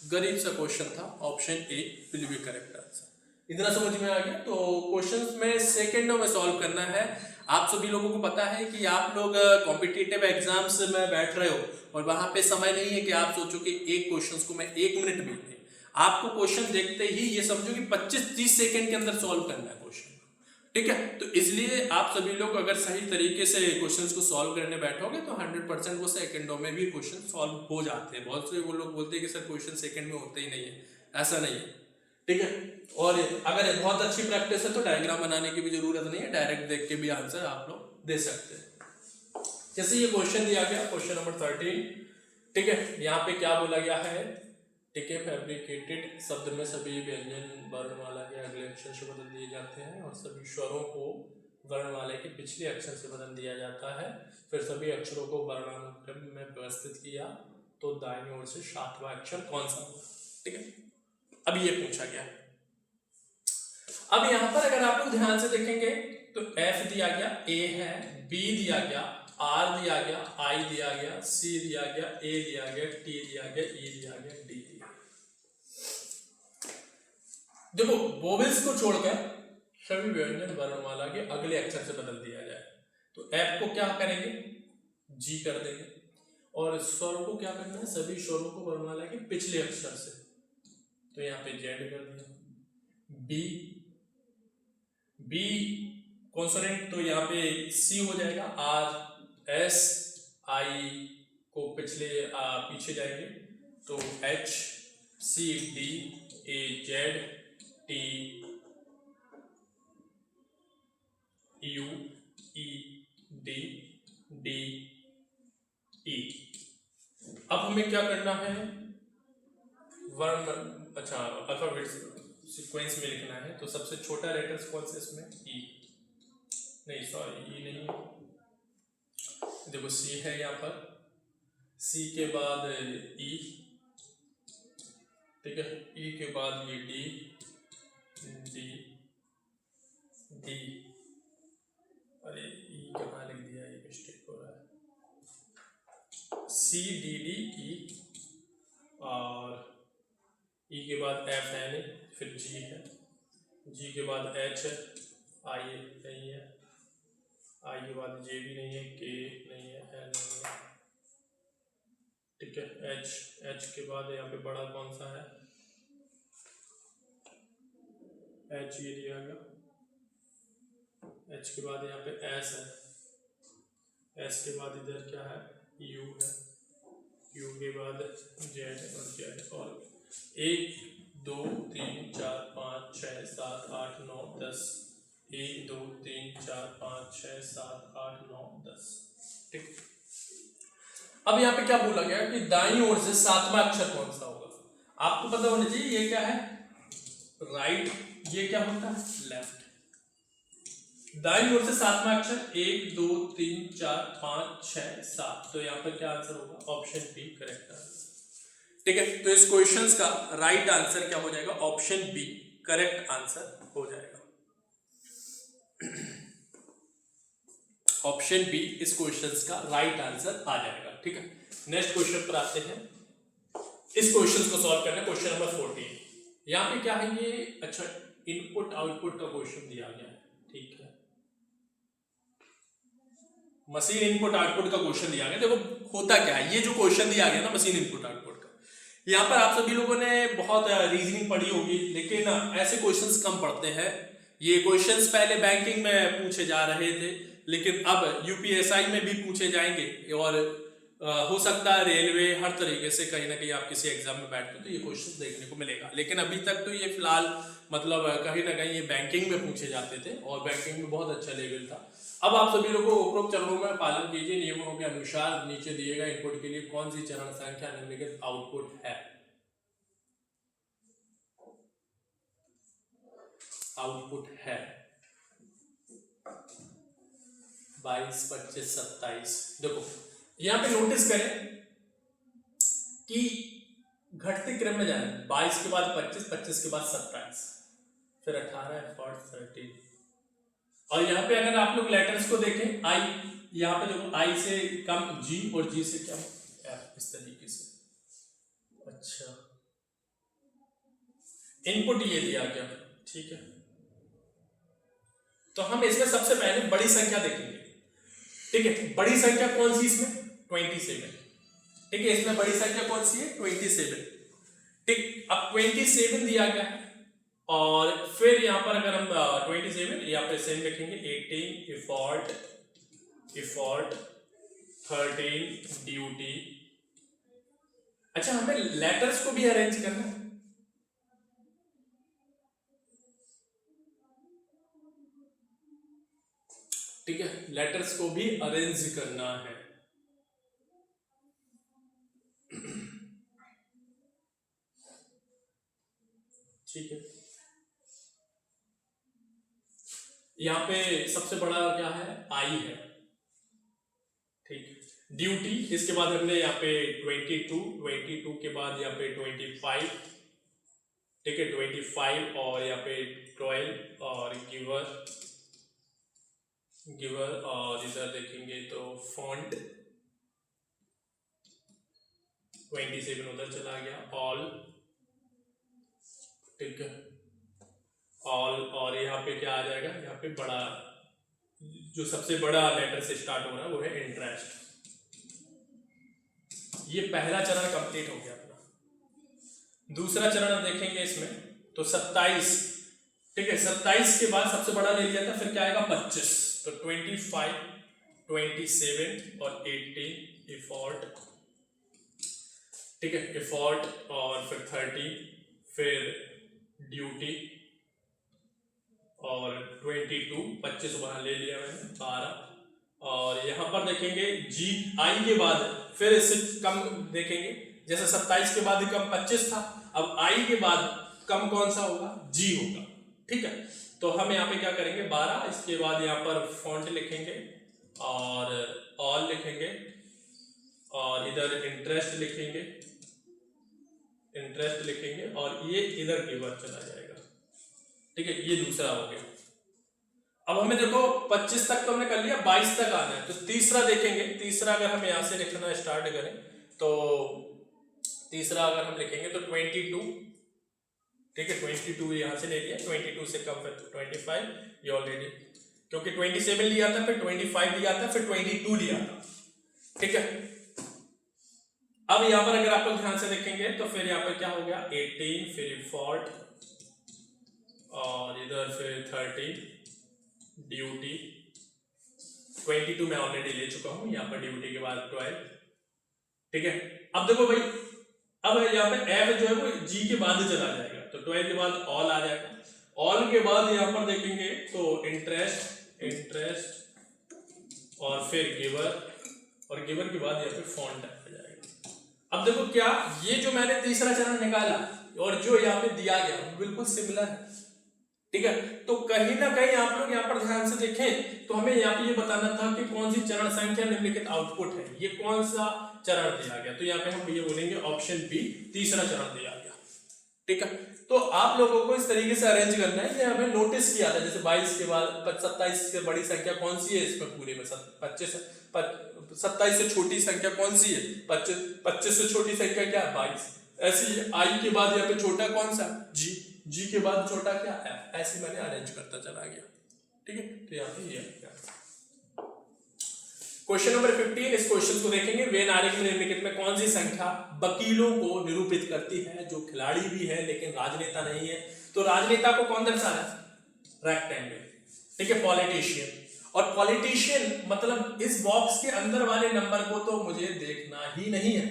गरीब सा क्वेश्चन था, option A will be correct answer. इतना समझ में आ गया। तो क्वेश्चंस में सेकंडों में सॉल्व करना है। आप सभी लोगों को पता है कि आप लोग कॉम्पिटिटिव एग्जाम्स में बैठ रहे हो और वहां पे समय नहीं है कि आप सोचो कि एक क्वेश्चंस को मैं 1 मिनट में नहीं, आपको क्वेश्चन देखते ही ये समझो कि 25-30 सेकंड के अंदर सॉल्व करना है क्वेश्चन। ठीक है, तो इसलिए आप सभी लोग अगर सही तरीके से क्वेश्चंस को सॉल्व करने बैठोगे तो 100% वो सेकंडों में भी क्वेश्चन सॉल्व हो जाते हैं। बहुत से वो लोग बोलते हैं कि सर क्वेश्चन सेकंड में होते ही नहीं है, ऐसा नहीं है। ठीक है, और अगर बहुत अच्छी प्रैक्टिस है तो डायग्राम बनाने की भी जरूरत नहीं है, डायरेक्ट देख के भी आंसर आप लोग दे सकते हैं। जैसे ये क्वेश्चन दिया गया, क्वेश्चन नंबर 13। ठीक है, यहाँ पे क्या बोला गया है, ठीक है, फैब्रिकेटेड शब्द में सभी व्यंजन वर्णमाला के अगले अक्षर से बदल दिए जाते हैं और सभी स्वरों को वर्णमाला के पिछले अक्षर से बदल दिया जाता है। फिर सभी अक्षरों को वर्णानुक्रम में व्यवस्थित किया तो दाईं ओर से 7वां अक्षर कौन सा होगा। ठीक है, अब ये पूछा गया। अब यहां पर अगर आप लोग ध्यान से देखेंगे तो F दिया गया, A है, B दिया गया, R दिया गया, I दिया गया, C दिया गया, A दिया गया, T दिया गया, E दिया गया, D दिया गया। देखो वोवेल्स को छोड़कर सभी व्यंजन वर्णमाला के अगले अक्षर से बदल दिया जाए तो F को क्या करेंगे, G कर देंगे, और स्वर को क्या करना है, सभी स्वरों को वर्णमाला के पिछले अक्षर से, तो यहाँ पे Z कर दिया। B कॉन्सोनेंट तो यहाँ पे C हो जाएगा, R S I को पीछे जाएंगे तो H C D A Z T U E D D E। अब हमें क्या करना है, वर्ण, अच्छा अल्फाबेट सीक्वेंस में लिखना है, तो सबसे छोटा लेटर्स कौन सा इसमें, E नहीं, सॉरी E नहीं, देखो C है यहाँ पर, C के बाद E, ठीक है, E के बाद ये D D D, अरे E कहाँ लिख दिया, ये मिस्टेक हो रहा है, C D D E, और E के बाद F है नहीं, फिर G है, G के बाद H है, I नहीं है, I के बाद J भी नहीं है, K नहीं है, L नहीं है, ठीक है, H के बाद यहाँ पे बड़ा कौन सा है, H ये दिया गया, H के बाद यहाँ पे S है, S के बाद इधर क्या है, U है, U के बाद Z और Z, और 1 2 3 4 5 6 7 8 9 10, 1 2 3 4 5 6 7 8 9 10, ठीक। अब यहाँ पे क्या बोला गया कि दाईं ओर से सातवां अक्षर कौन सा होगा, आपको पता होना चाहिए, ये क्या है, राइट, ये क्या होता है, लेफ्ट। दाईं ओर से सातवां अक्षर 1 2 3 4 5 6 7, तो यहाँ पर क्या आंसर होगा, ऑप्शन बी करेक्ट आंसर, ठीक है। तो इस क्वेश्चंस का राइट आंसर क्या हो जाएगा, ऑप्शन बी करेक्ट आंसर हो जाएगा, ऑप्शन बी इस क्वेश्चंस का राइट आंसर आ जाएगा, ठीक है। नेक्स्ट क्वेश्चन पर आते हैं, इस क्वेश्चन को सॉल्व करना है, क्वेश्चन नंबर 14। यहाँ पे क्या है ये, अच्छा इनपुट आउटपुट का क्वेश्चन दिया गया है, ठीक है, मशीन इनपुट आउटपुट का क्वेश्चन दिया गया। देखो होता क्या है, ये जो क्वेश्चन दिया गया ना मशीन इनपुट आउटपुट का, यहाँ पर आप सभी लोगों ने बहुत रीजनिंग पढ़ी होगी, लेकिन ऐसे क्वेश्चंस कम पढ़ते हैं। ये क्वेश्चंस पहले बैंकिंग में पूछे जा रहे थे, लेकिन अब यूपीएसआई में भी पूछे जाएंगे, और हो सकता है रेलवे, हर तरीके से कहीं ना कहीं आप किसी एग्जाम में बैठते तो ये क्वेश्चन देखने को मिलेगा। लेकिन अभी तक तो ये फिलहाल मतलब कहीं ना कहीं ये बैंकिंग में पूछे जाते थे, और बैंकिंग में बहुत अच्छा लेवल था। अब आप सभी लोगों को उपरोक्त चरणों में पालन कीजिए, नियमों के अनुसार नीचे दिए गए इनपुट के लिए कौन सी चरण संख्या निम्नलिखित आउटपुट है। आउटपुट है 22 25 27। देखो यहाँ पे नोटिस करें कि घटते क्रम में जाए, 22 के बाद 25, 25 के बाद 27, फिर 18 और 13। और यहाँ पे अगर आप लोग लेटर्स को देखें, आई, यहाँ पे देखो आई से कम जी, और जी से क्या एफ, इस तरीके से। अच्छा इनपुट ये दिया गया, ठीक है, तो हम इसमें सबसे पहले बड़ी संख्या देखेंगे, ठीक है। बड़ी संख्या कौन सी इसमें, 27, ठीक है, इसमें बड़ी संख्या कौन सी है, 27, ठीक। अब 27 दिया गया है, और फिर यहां पर अगर हम 27 यहाँ पे सेम लिखेंगे, 18 इफॉल्ट 13 ड्यूटी। अच्छा हमें लेटर्स को भी अरेंज करना है, ठीक है, लेटर्स को भी अरेंज करना है। ठीक है, यहाँ पे सबसे बड़ा क्या है, आई है, ठीक। ड्यूटी, इसके बाद हमने यहाँ पे 22 के बाद यहाँ पे 25, ठीक है, 25 और यहाँ पे 12 और गिवर, गिवर, और इधर देखेंगे तो फॉन्ट 27 उधर चला गया, ऑल, ठीक है, ऑल, और यहाँ पे क्या आ जाएगा, यहाँ पे बड़ा, जो सबसे बड़ा लेटर से स्टार्ट हो रहा है वो है इंटरेस्ट। ये पहला चरण कंप्लीट हो गया अपना। दूसरा चरण अब देखेंगे इसमें तो 27, ठीक है, 27 के बाद सबसे बड़ा ले लिया था, फिर क्या आएगा 25, तो 25, 27 और 18 एफर्ट, ठीक है, एफर्ट, और फिर 30, फिर ड्यूटी, और 22, 25 वहां ले लिया मैंने, 12, और यहां पर देखेंगे जी आई के बाद फिर इससे कम देखेंगे, जैसे 27 के बाद कम 25 था, अब आई के बाद कम कौन सा होगा, जी होगा, ठीक है। तो हम यहाँ पे क्या करेंगे 12, इसके बाद यहाँ पर फॉन्ट लिखेंगे और ऑल लिखेंगे, और इधर इंटरेस्ट लिखेंगे, इंटरेस्ट लिखेंगे, और ये इधर गिवर चला जाएगा, ठीक है, ये दूसरा हो गया। अब हमें देखो 25 तक तो हमने कर लिया, 22 तक आना है, तो तीसरा देखेंगे, तीसरा अगर हम यहाँ से लिखना स्टार्ट करें तो तीसरा अगर हम लिखेंगे तो 22, ठीक है, 22 यहाँ से ले लिया, 22 से कम फिर 25, ये ऑलरेडी, क्योंकि 27 लिया था, फिर 25 लिया था, फिर 22 लिया था, ठीक है। अब यहाँ पर अगर आप लोग ध्यान से देखेंगे तो फिर यहाँ पर क्या हो गया 18, फिर 40, और इधर फिर 30, ड्यूटी 22 में ऑलरेडी ले चुका हूं, यहाँ पर ड्यूटी के बाद 12, ठीक है। अब देखो भाई, अब यहाँ पे एफ जो है वो जी के बाद चला जाएगा, तो 12 के बाद ऑल आ जाएगा, ऑल के बाद यहाँ पर देखेंगे तो इंटरेस्ट, इंटरेस्ट, और फिर गिवर, और गिवर के बाद यहाँ पे फॉन्ट आ जाएगा। अब देखो क्या, ये जो मैंने तीसरा चरण निकाला और जो यहाँ पे दिया गया बिल्कुल सिमिलर है, ठीक है। तो कहीं ना कहीं आप लोग यहाँ पर ध्यान से देखें तो हमें यहाँ पे ये बताना था कि कौन सी चरण संख्या निम्नलिखित आउटपुट है, ये कौन सा चरण दिया गया, तो यहाँ पे हम ये बोलेंगे ऑप्शन बी, तीसरा चरण दिया गया, ठीक है। तो आप लोगों को इस तरीके से अरेंज करना है, ये हमें नोटिस किया था, जैसे 22 के बाद 27 से बड़ी संख्या कौन सी है इसमें पूरे में, 25, 27 से छोटी संख्या कौन सी है 25, 25 से छोटी संख्या क्या है 22, ऐसी आई के बाद यहाँ पे छोटा कौन सा जी, जी के बाद छोटा क्या एफ, ऐसे मैंने अरेंज करता चला गया, ठीक है। तो यहाँ पे ये क्वेश्चन नंबर 15, इस क्वेश्चन को देखेंगे, वेन आरेख में निम्नलिखित में कौन सी संख्या वकीलों को निरूपित करती है जो खिलाड़ी भी है लेकिन राजनेता नहीं है, तो राजनेता को कौन दर्शा रहा है, रेक्टेंगल, ठीक है, पॉलिटिशियन, और पॉलिटिशियन मतलब इस बॉक्स के अंदर वाले नंबर को तो मुझे देखना ही नहीं है।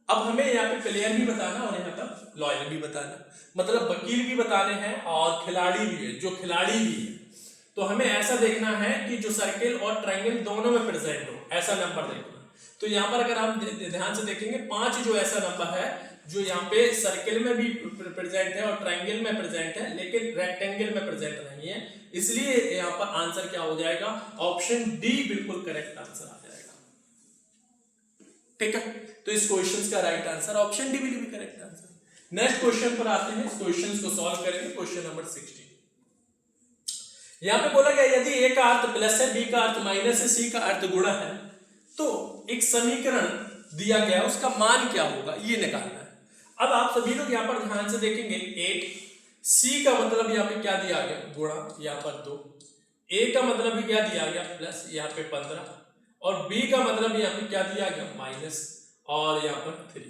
अब हमें यहाँ पे प्लेयर भी बताना और यहाँ पर लॉयर भी बताना, मतलब वकील भी बताने हैं और खिलाड़ी भी है, जो खिलाड़ी भी है, तो हमें ऐसा देखना है कि जो सर्किल और ट्रायंगल दोनों में प्रेजेंट हो, ऐसा नंबर देखना। तो यहाँ पर अगर हम ध्यान से देखेंगे 5 जो ऐसा नंबर है जो यहाँ पे सर्किल में भी प्रेजेंट है और ट्रायंगल में प्रेजेंट है लेकिन रेक्टेंगल में प्रेजेंट नहीं है, इसलिए यहाँ पर आंसर क्या हो जाएगा, ऑप्शन डी बिल्कुल करेक्ट आंसर आ जाएगा, ठीक है। तो इस क्वेश्चन का right answer option D will be correct answer. Next question पर आते हैं, इस क्वेश्चन को सॉल्व करेंगे, क्वेश्चन नंबर 16। यहां पे बोला गया यदि ए का अर्थ प्लस है, बी का अर्थ माइनस है, सी का अर्थ गुणा है, तो एक समीकरण दिया गया उसका मान क्या होगा ये निकालना है। अब आप सभी लोग यहाँ पर ध्यान से देखेंगे 8, सी का मतलब यहाँ पे क्या दिया गया गुणा, यहाँ पर 2, ए का मतलब भी क्या दिया गया प्लस, यहाँ पे 15, और बी का मतलब यहाँ पे क्या दिया गया माइनस, और यहाँ पर 3,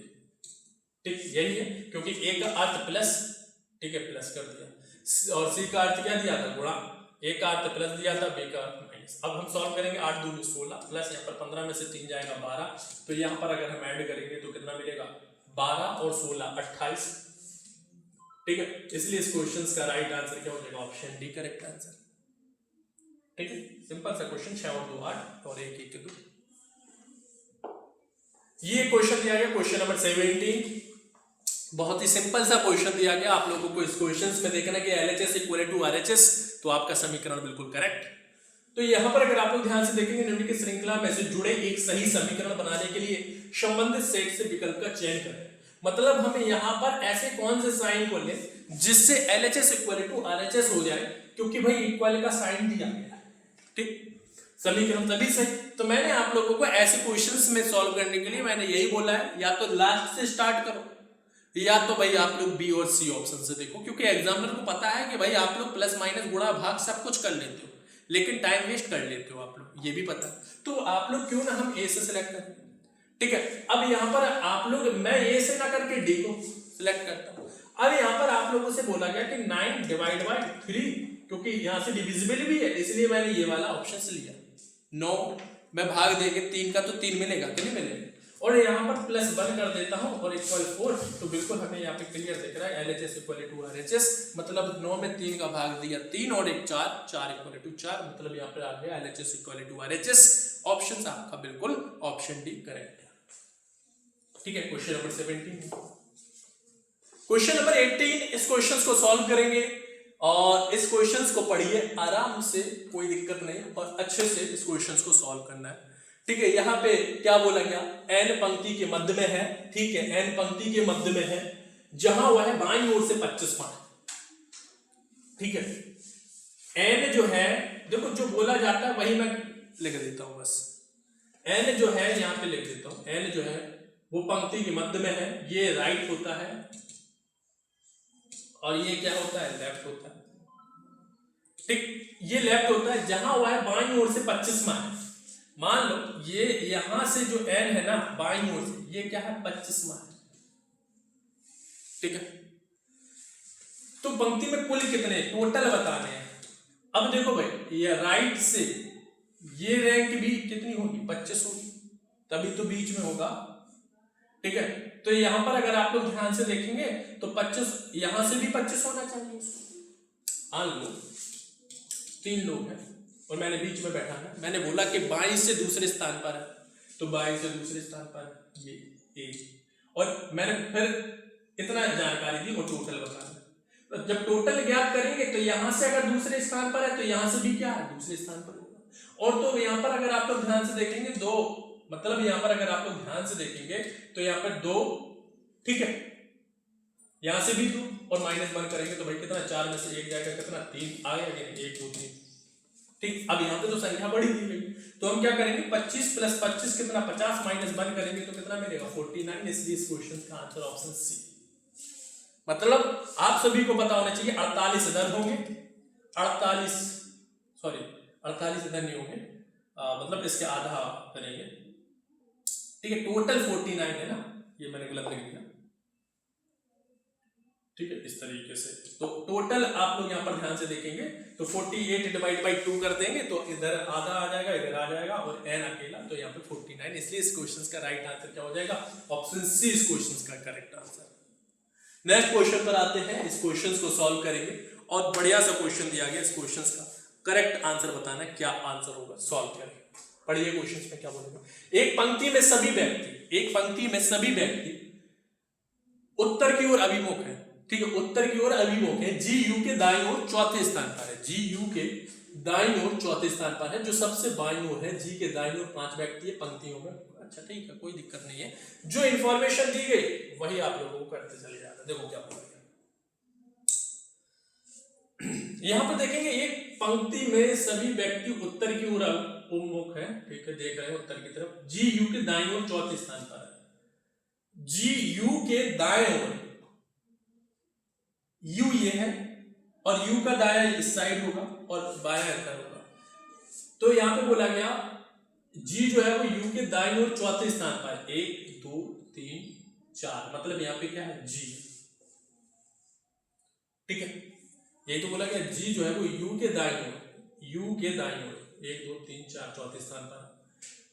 ठीक यही है, क्योंकि ए का अर्थ प्लस, ठीक है, प्लस कर दिया, और सी का अर्थ क्या दिया था गुणा, ए का अर्थ प्लस दिया था, बी का अर्थ माइनस। अब हम सॉल्व करेंगे, 8 दूनी 16 प्लस यहाँ पर 15 में से 3 जाएगा 12, तो यहाँ पर अगर हम ऐड करेंगे तो कितना मिलेगा 12 और 16 28, ठीक है। इसलिए इस क्वेश्चन का राइट आंसर क्या हो जाएगा, ऑप्शन डी करेक्ट आंसर, ठीक है। सिंपल सा क्वेश्चन, 6 और 2 8 और 1 1 2। ये क्वेश्चन दिया गया क्वेश्चन नंबर 17, बहुत ही सिंपल सा क्वेश्चन दिया गया। आप लोगों को इस क्वेश्चन में देखना कि LHS इक्वल टू RHS, तो आपका समीकरण बिल्कुल करेक्ट। तो यहाँ पर अगर आप लोग ध्यान से देखेंगे निम्नलिखित श्रृंखला में से जुड़े एक सही समीकरण बनाने के लिए संबंधित सेट से विकल्प का चयन करें, मतलब हमें यहाँ पर ऐसे कौन से साइन को लें जिससे LHS इक्वल टू RHS हो जाए, क्योंकि भाई इक्वल का साइन दिया गया है, ठीक, समीकरण तभी सही। तो मैंने आप लोगों को ऐसे क्वेश्चंस में सॉल्व करने के लिए मैंने यही बोला है, या तो लास्ट से स्टार्ट करो, या तो भाई आप लोग बी और सी ऑप्शन से देखो, क्योंकि एग्जामिनर को पता है कि भाई आप लोग प्लस माइनस गुणा भाग सब कुछ कर लेते हो, लेकिन टाइम वेस्ट कर लेते हो आप लोग, ये भी पता। तो आप लोग क्यों ना हम ए से सिलेक्ट करें, ठीक है। अब यहाँ पर आप लोग, मैं ए से ना करके डी को सिलेक्ट करता हूँ। अब यहाँ पर आप लोगों से बोला गया कि 9 डिवाइड बाय 3, क्योंकि यहाँ से डिविजिबल भी है, इसलिए मैंने ये वाला ऑप्शन से लिया। 9 में भाग देंगे 3 का तो 3 मिलेगा कि नहीं मिलेगा, और यहाँ पर प्लस 1 कर देता हूँ और इक्वल 4, तो बिल्कुल हमें यहाँ पे क्लियर दिख रहा है LHS इक्वल टू RHS, मतलब 9 में 3 का भाग दिया 3 और 1 4, 4 इक्वल टू 4, मतलब यहाँ पर आ गया LHS equal to RHS। Option आपका बिल्कुल ऑप्शन डी करेक्ट है, ठीक है। क्वेश्चन नंबर 17, क्वेश्चन नंबर 18, इस क्वेश्चन को सॉल्व करेंगे और इस क्वेश्चन को पढ़िए आराम से, कोई दिक्कत नहीं, और अच्छे से इस क्वेश्चन को सॉल्व करना है, ठीक है। यहाँ पे क्या बोला गया, n पंक्ति के मध्य में है, ठीक है, n पंक्ति के मध्य में है, जहां वह है बाईं ओर से 25 मान, ठीक है। n जो है, देखो जो बोला जाता है वही मैं लिख देता हूं बस, n जो है यहाँ पे लिख देता हूं, n जो है वो पंक्ति के मध्य में है, ये राइट होता है और ये क्या होता है, लेफ्ट होता है, ठीक, ये लेफ्ट होता है, जहां वह है बाईं ओर से 25 मान है। मान लो ये यहां से जो n है ना बाईं ओर से, ये क्या है 25 मान है, ठीक है। तो पंक्ति में कुल कितने टोटल बताने हैं। अब देखो भाई, ये राइट से ये रैंक भी कितनी होगी, 25 होगी, तभी तो बीच में होगा, ठीक है। तो यहां पर अगर आप लोग ध्यान से देखेंगे तो 25, यहां से भी 25 होना चाहिए। मान लो 3 लोग हैं और मैंने बीच में बैठा है, मैंने बोला कि 22 से दूसरे स्थान पर है, तो 22 से दूसरे स्थान पर ये एज, और मैंने फिर इतना जानकारी दी और टोटल बताना। तो जब टोटल ज्ञात करेंगे तो यहां से अगर दूसरे स्थान पर है तो यहां से भी क्या है, दूसरे स्थान पर होगा। और तो यहां पर अगर आप लोग ध्यान से देखेंगे 2, मतलब यहां पर अगर आप लोग ध्यान से देखेंगे तो यहां पर 2, ठीक है, यहां से भी 2 और -1 करेंगे तो भाई कितना, 4 में से 1 जाएगा, कितना 3 आ गया, 1 2 3, ठीक। अब यहाँ पे तो संख्या बड़ी दी गई, तो हम क्या करेंगे, 25 + 25 कितना, 50 -1 करेंगे तो कितना मिलेगा, 49, इसलिए इस क्वेश्चन का आंसर ऑप्शन सी। मतलब आप सभी को पता होना चाहिए 48 इधर होंगे, 48 इधर नहीं होंगे, मतलब इसके आधा करेंगे, ठीक है। टोटल 49 है ना, ये मैंने गलत लिख दिया, ठीक है, इस तरीके से। तो टोटल आप लोग यहाँ पर ध्यान से देखेंगे तो 48 डिवाइड बाई 2 कर देंगे तो इधर आधा आ जाएगा, इधर आ जाएगा, और n अकेला, तो यहाँ पे 49, इसलिए इस क्वेश्चन का राइट आंसर क्या हो जाएगा, ऑप्शन सी इस क्वेश्चन का करेक्ट आंसर। नेक्स्ट क्वेश्चन पर आते हैं, इस क्वेश्चन को सॉल्व करेंगे और बढ़िया सा क्वेश्चन दिया गया, इस क्वेश्चन का करेक्ट आंसर बताना है, क्या आंसर होगा, सॉल्व करेंगे। पढ़िए क्वेश्चन में क्या बोलेगा, एक पंक्ति में सभी व्यक्ति उत्तर की ओर अभिमुख है, ठीक है, उत्तर की ओर अभिमुख है, जी यू के दाईं ओर चौथे स्थान पर है, जी यू के दाईं ओर चौथे स्थान पर है, जो सबसे बाईं ओर है, जी के दाईं ओर 5 व्यक्ति है पंक्तियों में, अच्छा ठीक है, कोई दिक्कत नहीं है, जो इंफॉर्मेशन दी गई वही आप लोगों को करते चले जाना। देखो क्या बोला गया, यहां पर देखेंगे एक पंक्ति में सभी व्यक्ति उत्तर की ओर उन्मुख है, ठीक है, देख रहे हैं उत्तर की तरफ, जी यू के दाईं ओर चौथे स्थान पर है, जी यू के दाएं ओर, यू ये है और यू का दाया इस साइड होगा और बायां इधर होगा, तो यहां पे बोला गया जी जो है वो यू के दाईं ओर चौथे स्थान पर, 1 2 3 4, मतलब यहां पे क्या है, जी, ठीक है, यही तो बोला गया, जी जो है वो यू के दाईं ओर 1 2 3 4 चौथे स्थान पर,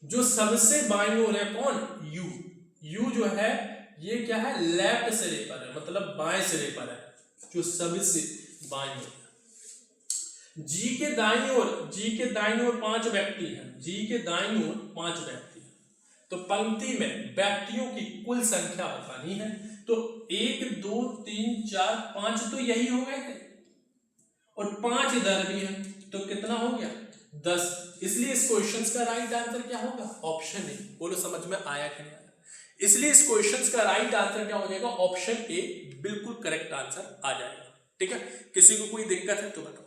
जो सबसे बाईं ओर है कौन, यू, यू जो है ये क्या है, लेफ्ट सिरे पर है, मतलब बाएं सिरे पर है, जो सबसे बाईं ओर है। जी के दाईं ओर 5 व्यक्ति हैं, जी के दाईं ओर 5 व्यक्ति हैं, तो पंक्ति में व्यक्तियों की कुल संख्या बतानी है, तो 1 2 3 4 5 तो यही हो गए थे और 5 इधर भी है, तो कितना हो गया, 10, इसलिए इस क्वेश्चन का राइट आंसर क्या होगा, ऑप्शन ए। बोलो समझ में आया कि नहीं आया, इसलिए इस क्वेश्चन का राइट आंसर क्या हो जाएगा, ऑप्शन ए बिल्कुल करेक्ट आंसर आ जाएगा, ठीक है। किसी को कोई दिक्कत है तो बताओ,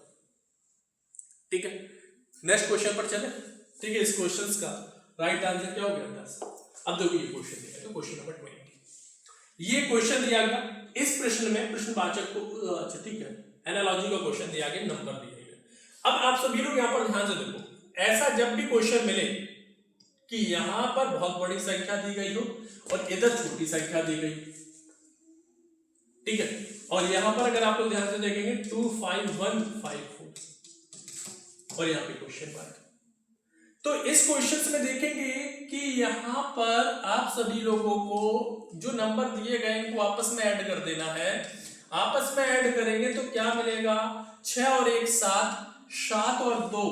ठीक है। नेक्स्ट क्वेश्चन पर चले। ठीक है, इस क्वेश्चन का राइट आंसर क्या हो गया 10। अब देखो ये क्वेश्चन दिया है, क्वेश्चन नंबर 20। ये क्वेश्चन दिया गया, इस प्रश्न में प्रश्नवाचक को अच्छा ठीक है एनालॉजी का क्वेश्चन दिया गया, नंबर दिया गया। अब आप सभी लोग यहां पर ध्यान से देखो, ऐसा जब भी क्वेश्चन मिले कि यहां पर बहुत बड़ी संख्या दी गई हो और इधर छोटी संख्या दी गई, ठीक है, और यहां पर अगर आप लोग ध्यान से देखेंगे 25154 और यहां पे क्वेश्चन मार्क, तो इस क्वेश्चन में देखेंगे कि यहां पर आप सभी लोगों को जो नंबर दिए गए इनको आपस में ऐड कर देना है। आपस में ऐड करेंगे तो क्या मिलेगा, 6 और 1 7, 7 और 2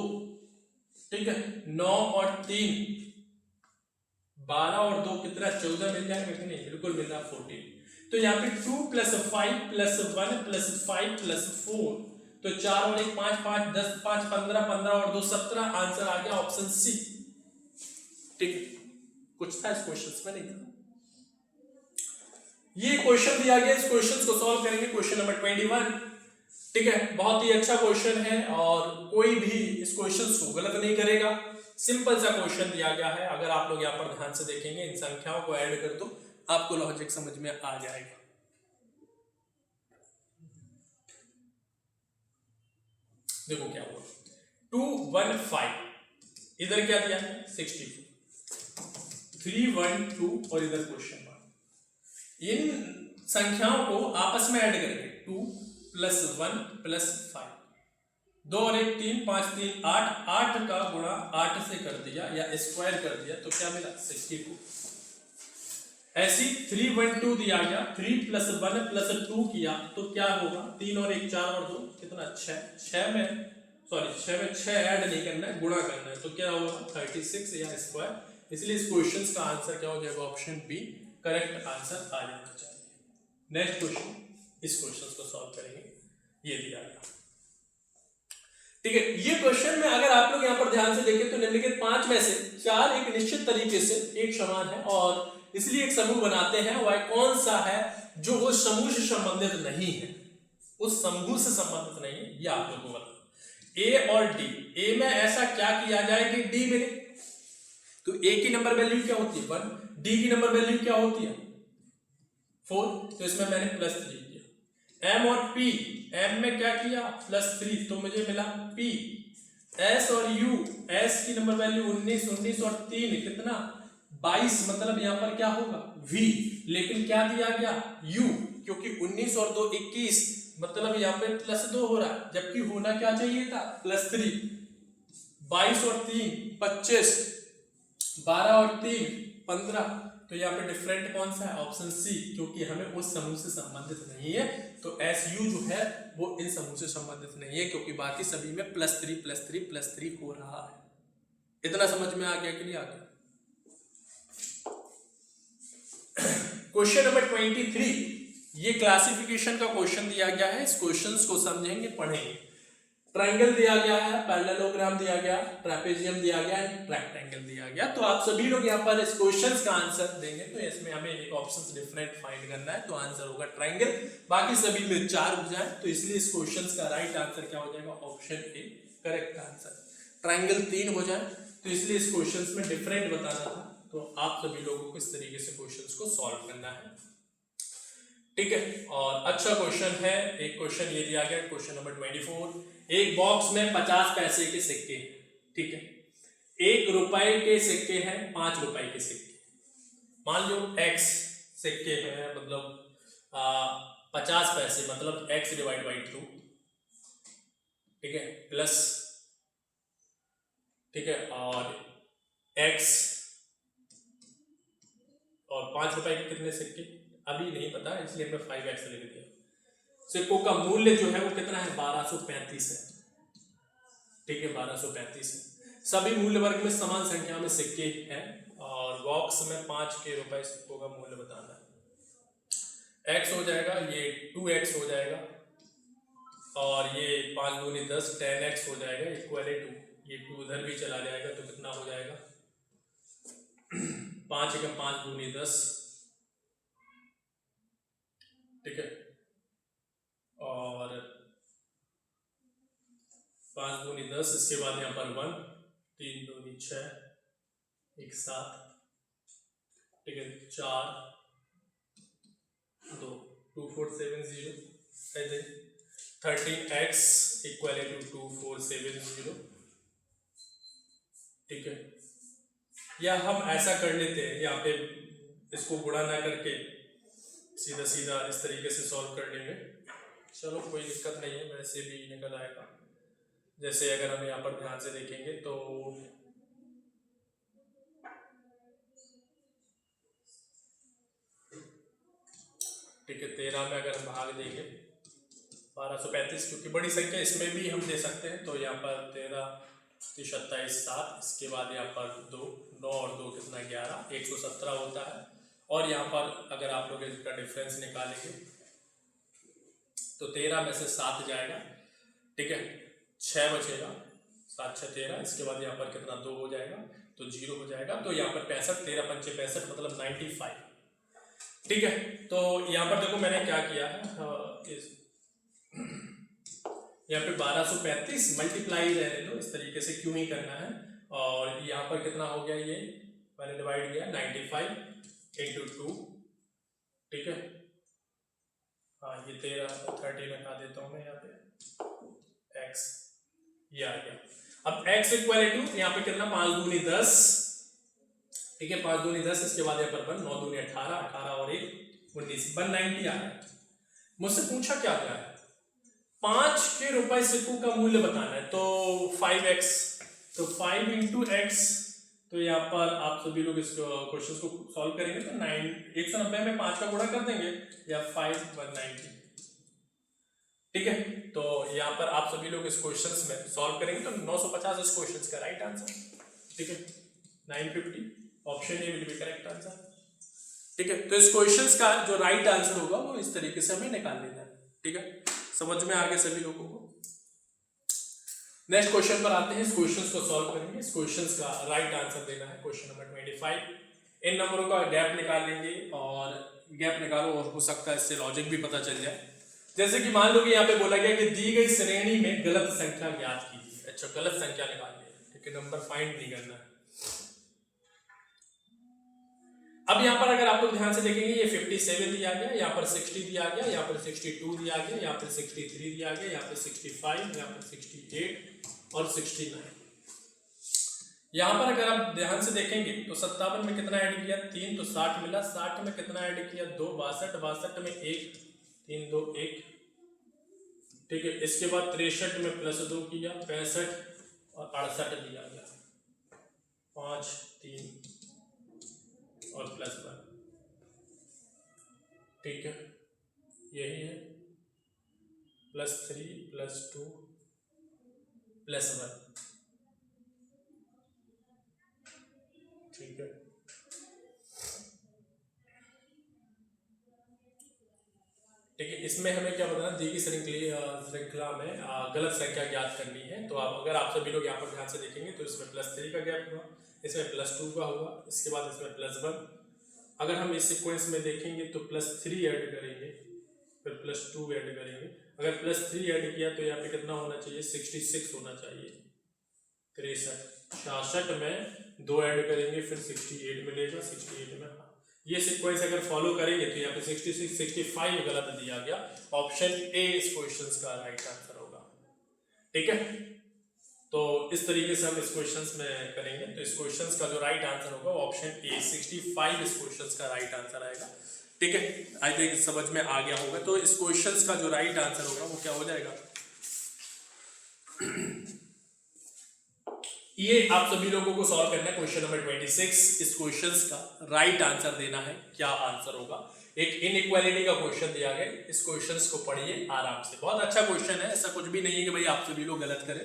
ठीक है 9 और 3 12 और 2 कितना 14 मिल जाएगा कि नहीं, बिल्कुल मिल रहा 14। तो यहाँ पे 2 + 5 + 1 + 5 + 4 तो 4 और 1 5 5 10 5 15 15 और 2 17, आंसर आ गया ऑप्शन सी। ठीक है, कुछ था इस क्वेश्चन में नहीं था। ये क्वेश्चन दिया गया, इस क्वेश्चन को सॉल्व करेंगे, क्वेश्चन नंबर 21। ठीक है, बहुत ही अच्छा क्वेश्चन है और कोई भी इस क्वेश्चन को गलत नहीं करेगा। सिंपल सा क्वेश्चन दिया गया है, अगर आप लोग यहाँ पर ध्यान से देखेंगे इन संख्याओं को ऐड कर दो, आपको लॉजिक समझ में आ जाएगा। देखो क्या हुआ, 215 इधर क्या दिया 62, 312 और इधर क्वेश्चन मार्क। इन संख्याओं को आपस में ऐड करेंगे, 2 + 1 + 5, 2 और 1 3 5 3 8, 8 का गुणा 8 से कर दिया या स्क्वायर कर दिया तो क्या मिला 62। ऐसी 312 दिया गया, 3 + 1 + 2 किया तो क्या होगा, 3 और 1 4 और 2 कितना 6, 6 में 6 ऐड नहीं करना है, गुणा करना है तो क्या होगा 36 या स्क्वायर। इसलिए इस क्वेश्चन का आंसर क्या हो जाएगा, ऑप्शन बी करेक्ट आंसर आ जाना चाहिए। नेक्स्ट क्वेश्चन, इस क्वेश्चन को सॉल्व करेंगे, ये दिया गया। ठीक है, ये क्वेश्चन में अगर आप लोग यहाँ पर ध्यान से देखें तो निम्नलिखित 5 में से 4 एक निश्चित तरीके से एक समान है और इसलिए एक समूह बनाते हैं, वह कौन सा है जो उस समूह से संबंधित नहीं है, उस समूह से संबंधित नहीं है, ये आप लोगों को बताओ। ए और डी, ए में ऐसा क्या किया जाए कि डी मिले, तो ए की नंबर वैल्यू क्या होती है 1, डी की नंबर वैल्यू क्या होती है 4, तो इसमें मैंने +3 किया। एम और पी, एम में क्या किया +3 तो मुझे मिला पी। एस और यू, एस की नंबर वैल्यू 19, 19 और 3 कितना 22, मतलब यहां पर क्या होगा v, लेकिन क्या दिया गया u, क्योंकि 19 और 2 21, मतलब यहाँ पे +2 हो रहा है, जबकि होना क्या चाहिए था +3। 22 और 3 25, 12 और 3 15, तो यहाँ पे डिफरेंट कौन सा है ऑप्शन सी, क्योंकि हमें उस समूह से संबंधित नहीं है, तो एस यू जो है वो इन समूह से संबंधित नहीं है, क्योंकि बाकी सभी में +3 हो रहा है। इतना समझ में आ गया कि नहीं आ गया। क्वेश्चन नंबर 23, ये क्लासिफिकेशन का क्वेश्चन दिया गया है, इस क्वेश्चन को समझेंगे पढ़ेंगे। ट्रायंगल दिया गया है, पैरेललोग्राम दिया गया, ट्रेपेजियम दिया गया, रेक्टेंगल दिया गया, तो आप सभी लोग यहाँ पर इस क्वेश्चन का आंसर देंगे तो इसमें हमें एक ऑप्शन डिफरेंट फाइंड करना है, तो आंसर होगा ट्रायंगल। बाकी सभी में 4 हो जाए तो इसलिए इस क्वेश्चन का राइट आंसर क्या हो जाएगा, option A correct answer. Triangle 3 हो जाए तो इसलिए इस क्वेश्चन में डिफरेंट बताना था, तो आप सभी लोगों को इस तरीके से क्वेश्चंस को सॉल्व करना है। ठीक है, और अच्छा क्वेश्चन है, एक क्वेश्चन ये दिया गया क्वेश्चन नंबर 24, एक बॉक्स में 50 पैसे के सिक्के, ठीक है, 1 रुपए के सिक्के हैं, 5 रुपए के सिक्के, मान लो x सिक्के हैं, मतलब 50 पैसे, मतलब x/2, ठीक है, प्लस, ठीक है, और x और 5 रुपए के कितने सिक्के अभी नहीं पता, इसलिए हमने 5x लिख दिया। सिक्कों का मूल्य जो है वो कितना है 1235 है, ठीक है 1235 है। सभी मूल्य वर्ग में समान संख्या में सिक्के हैं और बॉक्स में 5 के रुपए सिक्कों का मूल्य बताना है। x हो जाएगा, ये 2x हो जाएगा और ये 5 दूनी 10, 10x हो जाएगा इक्वल टू, ये 2 उधर भी चला जाएगा तो कितना हो जाएगा 5 × 5 दूनी 10, ठीक है, और 5 दूनी 10, इसके बाद यहाँ पर 1, 3 2 6, 1 7, ठीक है, 4 2, 2 4 7 0, ऐसे 13x इक्वल टू 2 4 7 0, ठीक है। या हम ऐसा कर लेते हैं, यहाँ पे इसको गुणा ना करके सीधा सीधा इस तरीके से सॉल्व कर लेंगे। चलो कोई दिक्कत नहीं है, वैसे भी निकल आएगा। जैसे अगर हम यहाँ पर ध्यान से देखेंगे तो ठीक है, 13 में अगर हम भाग देंगे 1235, क्योंकि बड़ी संख्या इसमें भी हम दे सकते हैं, तो यहाँ पर 13 27 7, इसके बाद यहाँ पर 2 9 और 2 कितना 11, 117 होता है। और यहाँ पर अगर आप लोग इसका डिफरेंस निकालेंगे तो 13 में से 7 जाएगा, ठीक है, 6 बचेगा, 7 6 13, इसके बाद यहाँ पर कितना 2 हो जाएगा तो 0 हो जाएगा। तो यहाँ पर 65, 13 पंचे 65 मतलब 95, ठीक है। तो यहाँ पर देखो मैंने क्या किया है, यहाँ पे 1235 मल्टीप्लाई रहने दो, इस तरीके से क्यों ही करना है। और यहाँ पर कितना हो गया, ये मैंने डिवाइड किया 95 इंटू 2, ठीक है। हाँ ये 13 लगा देता हूँ मैं यहाँ पे, x ये आ गया। अब x इक्वल टू यहाँ पे कितना 5 दूनी 10, ठीक है, 5 दूनी 10, इसके बाद यहाँ पर 1 9 दूनी 18, 18 और 1 19, 190 आ गया। मुझसे पूछा क्या क्या है, 5 के रुपए सिक्कों का मूल्य बताना है, तो 5x, तो 5 इंटू एक्स, तो यहाँ पर आप सभी लोग इस क्वेश्चन को सॉल्व करेंगे तो 190 में 5 का गुणा कर देंगे या 5 190, ठीक है। तो यहाँ पर आप सभी लोग इस क्वेश्चन में सॉल्व करेंगे तो 950 इस क्वेश्चन का राइट आंसर, ठीक है। 950 option A will be correct answer, ठीक है। तो इस क्वेश्चन का जो राइट आंसर होगा वो इस तरीके से हमें निकाल लेना है, ठीक है। समझ में आ गया सभी लोगों को। नेक्स्ट क्वेश्चन पर आते हैं, इस क्वेश्चन को सॉल्व करेंगे। इस क्वेश्चन का राइट आंसर देना है क्वेश्चन नंबर 25। इन नंबरों का गैप निकाल लेंगे, और गैप निकालो और हो सकता है इससे लॉजिक भी पता चल जाए। जैसे कि मान लो कि यहाँ पे बोला गया कि दी गई श्रेणी में गलत संख्या ज्ञात कीजिए। अच्छा, गलत संख्या निकालनी है, ठीक है, नंबर फाइंड नहीं करना है। अब यहाँ पर अगर आप लोग ध्यान से देखेंगे, ये 57 दिया गया, यहाँ पर 60 दिया गया, यहाँ पर 62 दिया गया, यहाँ पर 63 दिया गया, यहाँ पर 65, यहाँ पर 68 और 69। यहाँ पर अगर आप ध्यान से देखेंगे तो 57 में कितना ऐड किया 3, तो 60 मिला। 60 में कितना ऐड किया 2, 62, 62 में 1 3 2 1, ठीक है। इसके बाद 63 में +2 किया, 65 और 68 दिया गया, 5 3 और +1, ठीक है, यही है, +3 +2 +1, ठीक है। ठीक है, इसमें हमें क्या बताना, दी गई श्रृंखला में गलत संख्या ज्ञात करनी है। तो आप अगर आप सभी लोग यहाँ पर ध्यान से देखेंगे तो इसमें +3 का गैप हुआ, इसमें +2 का हुआ, इसके बाद इसमें +1। अगर हम इस सीक्वेंस में देखेंगे तो +3 ऐड करेंगे, फिर +2 ऐड करेंगे। अगर +3 ऐड किया तो यहाँ पे कितना होना चाहिए 66 होना चाहिए, 63, 66 में 2 ऐड करेंगे फिर 68 मिलेगा, 68 में ये सीक्वेंस अगर फॉलो करेंगे तो यहाँ पे 66 65 गलत दिया गया। ऑप्शन ए इस क्वेश्चन का राइट आंसर होगा, ठीक है। तो इस तरीके से हम इस क्वेश्चन में करेंगे तो इस क्वेश्चन का जो राइट आंसर होगा ऑप्शन ए 65 इस क्वेश्चन का राइट आंसर आएगा, ठीक है। आई थिंक समझ में आ गया होगा। तो इस क्वेश्चन का जो राइट आंसर होगा वो क्या हो जाएगा, ये आप सभी लोगों को सॉल्व करना है क्वेश्चन नंबर 26। इस क्वेश्चन का राइट आंसर देना है, क्या आंसर होगा। एक इनइक्वालिटी का क्वेश्चन दिया गया, इस क्वेश्चन को पढ़िए आराम से, बहुत अच्छा क्वेश्चन है, ऐसा कुछ भी नहीं है कि भाई आप सभी लोग गलत करें,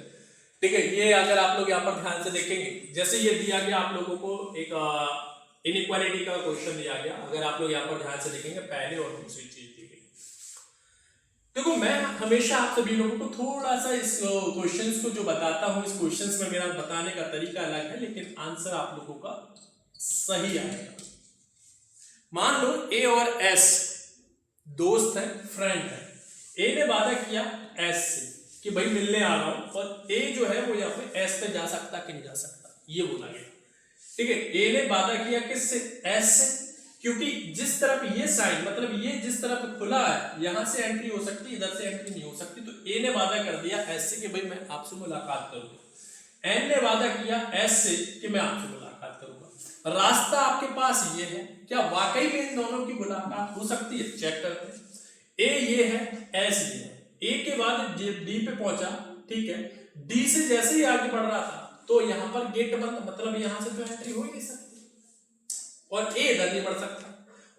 ठीक है। ये अगर आप लोग यहाँ पर ध्यान से देखेंगे, जैसे ये दिया गया आप लोगों को एक इनइक्वालिटी का क्वेश्चन दिया गया, अगर आप लोग यहाँ पर ध्यान से देखेंगे पहले और दूसरी चीज दी गई। देखो मैं हमेशा आप सभी लोगों को थोड़ा सा इस क्वेश्चंस को जो बताता हूँ, इस क्वेश्चंस में मेरा बताने का तरीका अलग है, लेकिन आंसर आप लोगों का सही आएगा। मान लो ए और एस दोस्त है, फ्रेंड है। ए ने वादा किया एस से कि भाई मिलने आ रहा हूं और ए जो है वो यहाँ पे एस पे जा सकता कि नहीं जा सकता, ये बोला गया। ठीक है, ए ने वादा किया किससे, एस से, क्योंकि जिस तरफ ये साइड मतलब ये जिस तरफ खुला है यहां से एंट्री हो सकती है, इधर से एंट्री नहीं हो सकती, तो ए ने वादा कर दिया एस से कि भाई मैं आपसे मुलाकात करूंगा। एन ने वादा किया एस से कि मैं आपसे मुलाकात करूंगा। रास्ता आपके पास ये है, क्या वाकई में इन दोनों की मुलाकात हो सकती है, चेक करते हैं। ए ये है, एस ये है, ए के बाद डी पे पहुंचा, ठीक है, डी से जैसे ही आगे बढ़ रहा था तो यहां पर गेट बंद, मतलब यहां से तो एंट्री हो ही नहीं सकती और ए इधर नहीं बढ़ सकता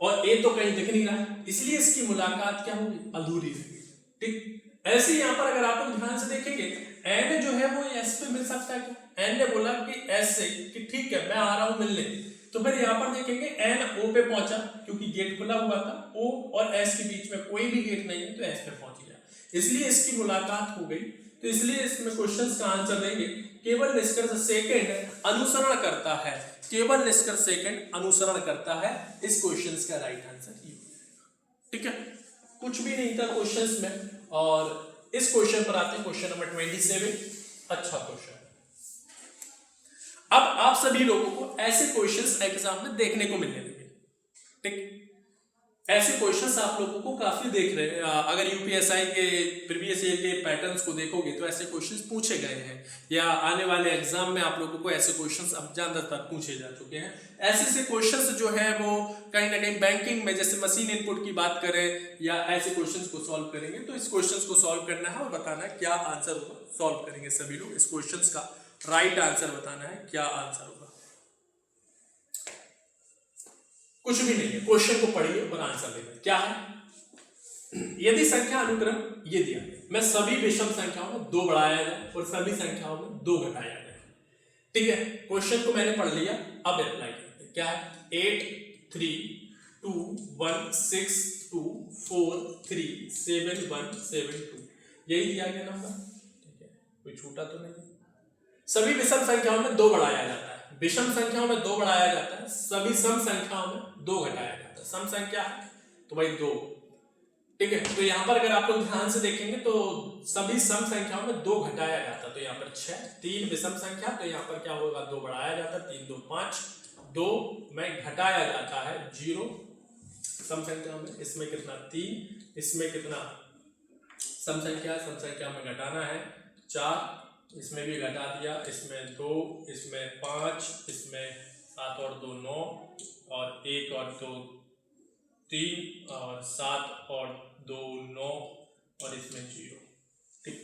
और ए तो कहीं दिख नहीं रहा है, इसलिए इसकी मुलाकात क्या होगी, अधूरी रहेगी। ठीक, ऐसे ही यहां पर अगर आप लोग ध्यान से देखेंगे एन जो है वो एस पे मिल सकता है क्या, एन ने बोला कि एस से कि ठीक है मैं आ रहा हूं मिलने, तो फिर यहां पर देखेंगे एन ओ पे पहुंचा क्योंकि गेट खुला हुआ था, ओ और एस के बीच में कोई भी गेट नहीं है तो एस पे पहुंच गया, इसलिए इसकी मुलाकात हो गई। तो इसलिए इसमें क्वेश्चंस का आंसर देंगे केवल निष्कर्ष सेकंड अनुसरण करता है, केवल निष्कर्ष सेकंड अनुसरण करता है, इस क्वेश्चंस का राइट आंसर ये। ठीक है, कुछ भी नहीं था क्वेश्चंस में। और इस क्वेश्चन पर आते हैं, क्वेश्चन नंबर 27, अच्छा क्वेश्चन। अब आप सभी लोगों को ऐसे क्वेश्चंस एग्जाम में देखने को मिलने लगे। ठीक, ऐसे क्वेश्चंस आप लोगों को काफी देख रहे हैं, अगर यूपीएसआई के प्रीवियस ईयर के पैटर्न्स को देखोगे तो ऐसे क्वेश्चंस पूछे गए हैं, या आने वाले एग्जाम में आप लोगों को ऐसे क्वेश्चंस अब ज्यादातर पूछे जा चुके हैं। ऐसे से क्वेश्चंस जो है वो कहीं ना कहीं बैंकिंग में जैसे मशीन इनपुट की बात करें या ऐसे क्वेश्चंस को सॉल्व करेंगे, तो इस क्वेश्चंस को सॉल्व करना है और बताना है क्या आंसर होगा, सॉल्व करेंगे सभी लोग, इस क्वेश्चंस का राइट आंसर बताना है क्या आंसर होगा। कुछ भी नहीं है, क्वेश्चन को पढ़िए और आंसर देना क्या है। यदि संख्या अनुक्रम ये दिया है, मैं सभी विषम संख्याओं में 2 बढ़ाया जाए और सभी संख्याओं में 2 घटाया जाए। ठीक है, क्वेश्चन को मैंने पढ़ लिया, अब अप्लाई करते हैं। क्या है, 8 3 2 1 6 2 4 3 7 1 7 2, यही दिया गया नंबर। ठीक है, कोई छूटा तो नहीं। सभी विषम संख्याओं में 2 बढ़ाया जाता है, विषम संख्याओं में 2 बढ़ाया जाता है, सभी सम संख्याओं में 2 घटाया जाता है। सम संख्या है तो भाई 2। ठीक है, तो यहां पर अगर आप लोग ध्यान से देखेंगे तो सभी सम संख्याओं में 2 घटाया जाता है, तो यहाँ पर 6। 3 विषम संख्या, तो यहाँ पर क्या होगा, 2 बढ़ाया जाता है, 3 2 5, 2 में घटाया जाता है 0 सम संख्या में, इसमें कितना 3, इसमें कितना सम संख्या में घटाना है 4, इसमें भी घटा दिया, इसमें 2, इसमें 5, इसमें 7 और 2 9, और 1 और 2 3, और 7 और 2 9, और इसमें 0। ठीक,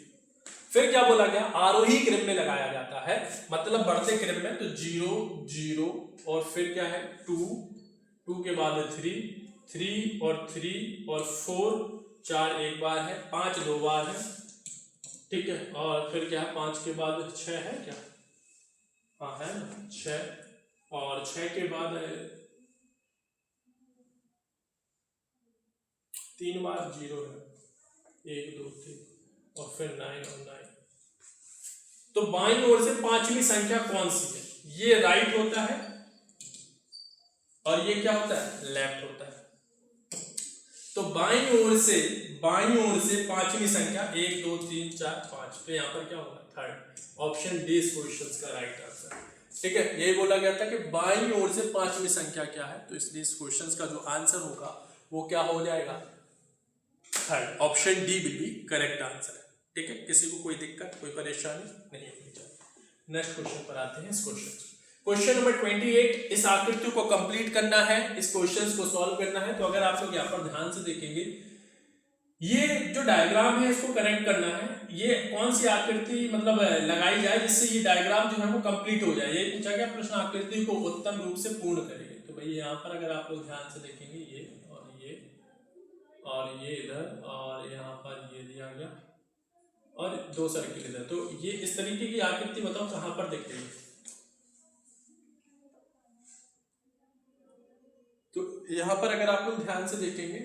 फिर क्या बोला गया, आरोही क्रम में लगाया जाता है, मतलब बढ़ते क्रम में, तो 0 0 और फिर क्या है 2 2 के बाद 3 3 और 3 और 4 4 एक बार है, 5 2 बार है। ठीक है, और फिर क्या है 5 के बाद 6 है क्या, हाँ है ना 6, और 6 के बाद 3 बार 0 है, 1 2 3, और फिर 9 और 9। तो बाईं ओर से 5वीं संख्या कौन सी है, ये राइट होता है और ये क्या होता है, लेफ्ट होता है। तो बाईं ओर से 5वीं संख्या 1 2 3 4 5, तो यहाँ पर क्या होगा, थर्ड। ऑप्शन डी इस क्वेश्चन का राइट आंसर। ठीक है, यही बोला गया था कि बाईं ओर से 5वीं संख्या क्या है, तो इसलिए इस क्वेश्चन का जो आंसर होगा वो क्या हो जाएगा, third. Option D will be correct answer. ठीक है, किसी को कोई दिक्कत कोई परेशानी नहीं होनी चाहिए। नेक्स्ट क्वेश्चन पर आते हैं, इस क्वेश्चन नंबर 28, इस आकृति को कंप्लीट करना है, इस क्वेश्चन को सॉल्व करना है। तो अगर आप लोग यहाँ पर ध्यान से देखेंगे, ये जो डायग्राम है इसको कनेक्ट करना है, ये कौन सी आकृति मतलब लगाई जाए जिससे ये डायग्राम जो है वो कंप्लीट हो जाए। ये पूछा गया प्रश्न, आकृति को उत्तम रूप से पूर्ण करेंगे। तो भाई यहाँ पर अगर आप लोग ध्यान से देखेंगे, ये और ये इधर, और यहाँ पर ये दिया गया, और 2 सर्किल इधर। तो ये इस तरीके की आकृति बताओ कहां पर दिख रही है। तो यहां पर अगर आप लोग ध्यान से देखेंगे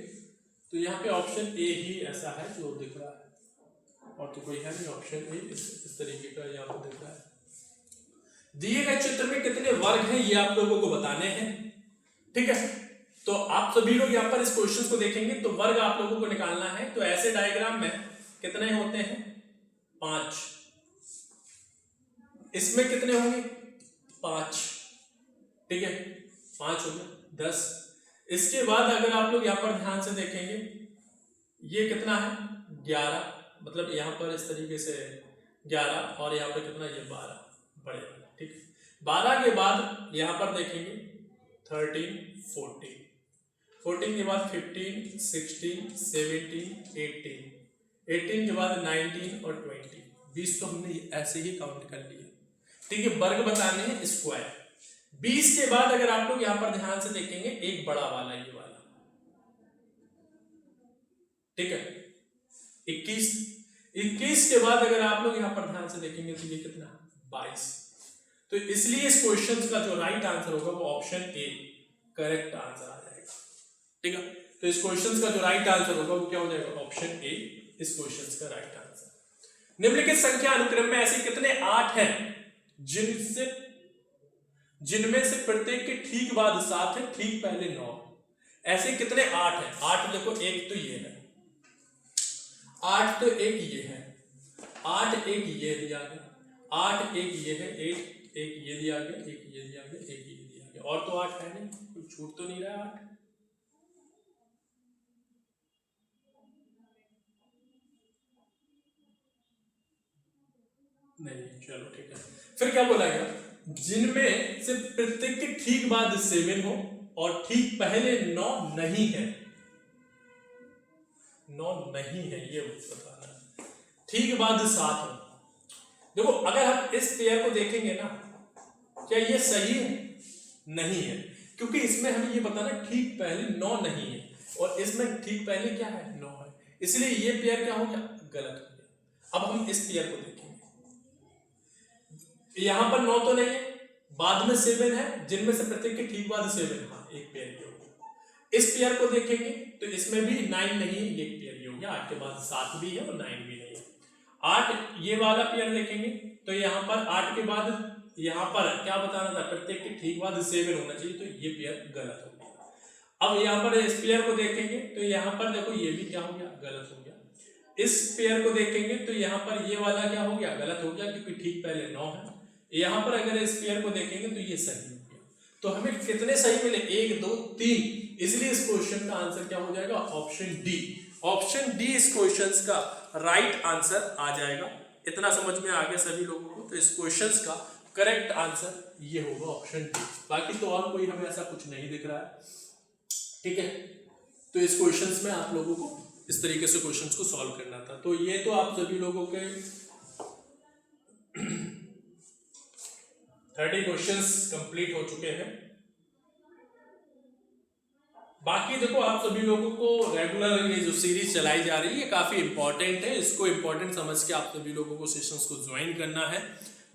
तो यहाँ पे ऑप्शन ए ही ऐसा है जो दिख रहा है, और तो कोई है नहीं। ऑप्शन ए इस तरीके का यहाँ पर दिख रहा है। दिए गए चित्र में कितने वर्ग हैं ये आप लोगों को बताने हैं। ठीक है, तो आप सभी लोग यहाँ पर इस क्वेश्चन को देखेंगे तो वर्ग आप लोगों को निकालना है। तो ऐसे डायग्राम में कितने होते हैं, 5, इसमें कितने होंगे 5, ठीक है 5 हो गया 10। इसके बाद अगर आप लोग यहाँ पर ध्यान से देखेंगे ये कितना है 11, मतलब यहाँ पर इस तरीके से 11 और यहाँ पर कितना ये 12 बड़े, ठीक है 12 के बाद यहाँ पर देखेंगे 13, 14, 14 के बाद 15, 16, 17, 18, 18 के बाद 19 और 20, 20 तो हमने ऐसे ही काउंट कर लिए, ठीक है। वर्ग बताने हैं स्क्वायर। 20 के बाद अगर आप लोग यहाँ पर ध्यान से देखेंगे एक बड़ा वाला ये वाला, ठीक है 21, 21 के बाद अगर आप लोग यहाँ पर ध्यान से देखेंगे तो ये कितना 22। तो इसलिए इस क्वेश्चन का जो राइट आंसर होगा वो ऑप्शन ए करेक्ट आंसर आ जाएगा, ठीक है। तो इस क्वेश्चन का जो राइट आंसर होगा वो क्या हो जाएगा ऑप्शन ए इस क्वेश्चन का राइट आंसर। निम्नलिखित संख्या अनुक्रम में ऐसे कितने 8 हैं जिनमें से प्रत्येक के ठीक बाद 7 है, ठीक पहले 9। ऐसे कितने 8 हैं? 8 देखो, एक तो ये है 8, तो एक ये है 8, एक ये दिया गया 8, एक ये है 8, एक ये दिया गया, एक ये दिया गया, एक ये दिया गया, और तो 8 है नहीं, कोई छूट तो नहीं रहा 8। नहीं, चलो ठीक है। फिर क्या बोला गया? जिनमें से प्रत्येक के ठीक बाद 7 हो और ठीक पहले 9 नहीं है, 9 नहीं है ये बताना है, ठीक बाद 7 हो। देखो अगर हम इस पेयर को देखेंगे ना, क्या ये सही है? नहीं है, क्योंकि इसमें हमें ये बताना ठीक पहले 9 नहीं है और इसमें ठीक पहले क्या है 9 है, इसलिए ये पेयर क्या हो गया गलत हो गया। अब हम इस पेयर को देखेंगे, यहां पर 9 तो नहीं है, बाद में 7 है, जिनमें से प्रत्येक के ठीक बाद 7, हाँ एक पेयर ये हो गया। इस पेयर को देखेंगे तो इसमें भी 9 नहीं है, एक पेयर ये हो गया, 8 के बाद 7 भी है और 9 भी नहीं है। 8 ये वाला पेयर देखेंगे तो यहाँ पर 8 के बाद यहाँ पर क्या बताना था, प्रत्येक के ठीक बाद 7 होना चाहिए, तो ये पेयर गलत हो गया। अब यहाँ पर इस पेयर को देखेंगे तो यहाँ पर देखो ये भी क्या हो गया गलत हो गया। इस पेयर को देखेंगे तो यहाँ पर ये वाला क्या हो गया गलत हो गया, क्योंकि ठीक पहले 9 है। यहाँ पर अगर इस पेयर को देखेंगे तो ये सही हो गया। तो हमें कितने सही मिले 1, 2, 3, इसलिए इस क्वेश्चन का आंसर क्या हो जाएगा ऑप्शन डी। ऑप्शन डी इस क्वेश्चन का राइट आंसर आ जाएगा। इतना समझ में आ गया सभी लोगों को? तो इस क्वेश्चन का करेक्ट आंसर ये होगा ऑप्शन डी। बाकी तो और कोई हमें ऐसा कुछ नहीं दिख रहा है, ठीक है। तो इस क्वेश्चन में आप लोगों को इस तरीके से क्वेश्चन को सॉल्व करना था। तो ये तो आप सभी लोगों के 30 क्वेश्चंस कंप्लीट हो चुके हैं। बाकी देखो आप सभी लोगों को रेगुलर ये जो सीरीज चलाई जा रही है काफी इंपॉर्टेंट है, इसको इंपॉर्टेंट समझ के आप सभी लोगों को सेशंस को ज्वाइन करना है।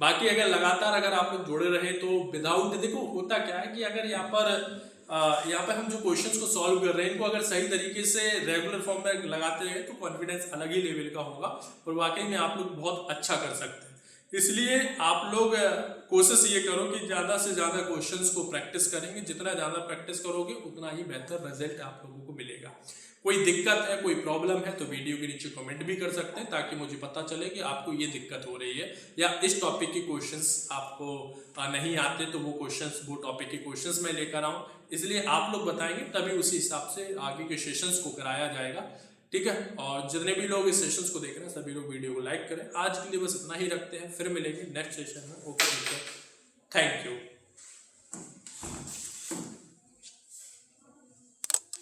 बाकी अगर लगातार अगर आप लोग जुड़े रहे तो विदाउट, देखो होता क्या है कि अगर यहाँ पर हम जो क्वेश्चंस को सॉल्व कर रहे हैं इनको अगर सही तरीके से रेगुलर फॉर्म में लगाते हैं तो कॉन्फिडेंस अलग ही लेवल का होगा और वाकई में आप लोग बहुत अच्छा कर सकते हैं। इसलिए आप लोग कोशिश ये करो कि ज़्यादा से ज़्यादा क्वेश्चंस को प्रैक्टिस करेंगे, जितना ज़्यादा प्रैक्टिस करोगे उतना ही बेहतर रिजल्ट आप लोगों को मिलेगा। कोई दिक्कत है, कोई प्रॉब्लम है तो वीडियो के नीचे कमेंट भी कर सकते हैं ताकि मुझे पता चले कि आपको ये दिक्कत हो रही है या इस टॉपिक के क्वेश्चंस आपको नहीं आते, तो वो क्वेश्चंस वो टॉपिक के क्वेश्चंस मैं लेकर आऊँ। इसलिए आप लोग बताएंगे तभी उसी हिसाब से आगे के सेशंस को कराया जाएगा, ठीक है। और जितने भी लोग इस सेशंस को देख रहे हैं सभी लोग वीडियो को लाइक करें। आज के लिए बस इतना ही रखते हैं, फिर मिलेंगे नेक्स्ट सेशन में। Okay, thank you.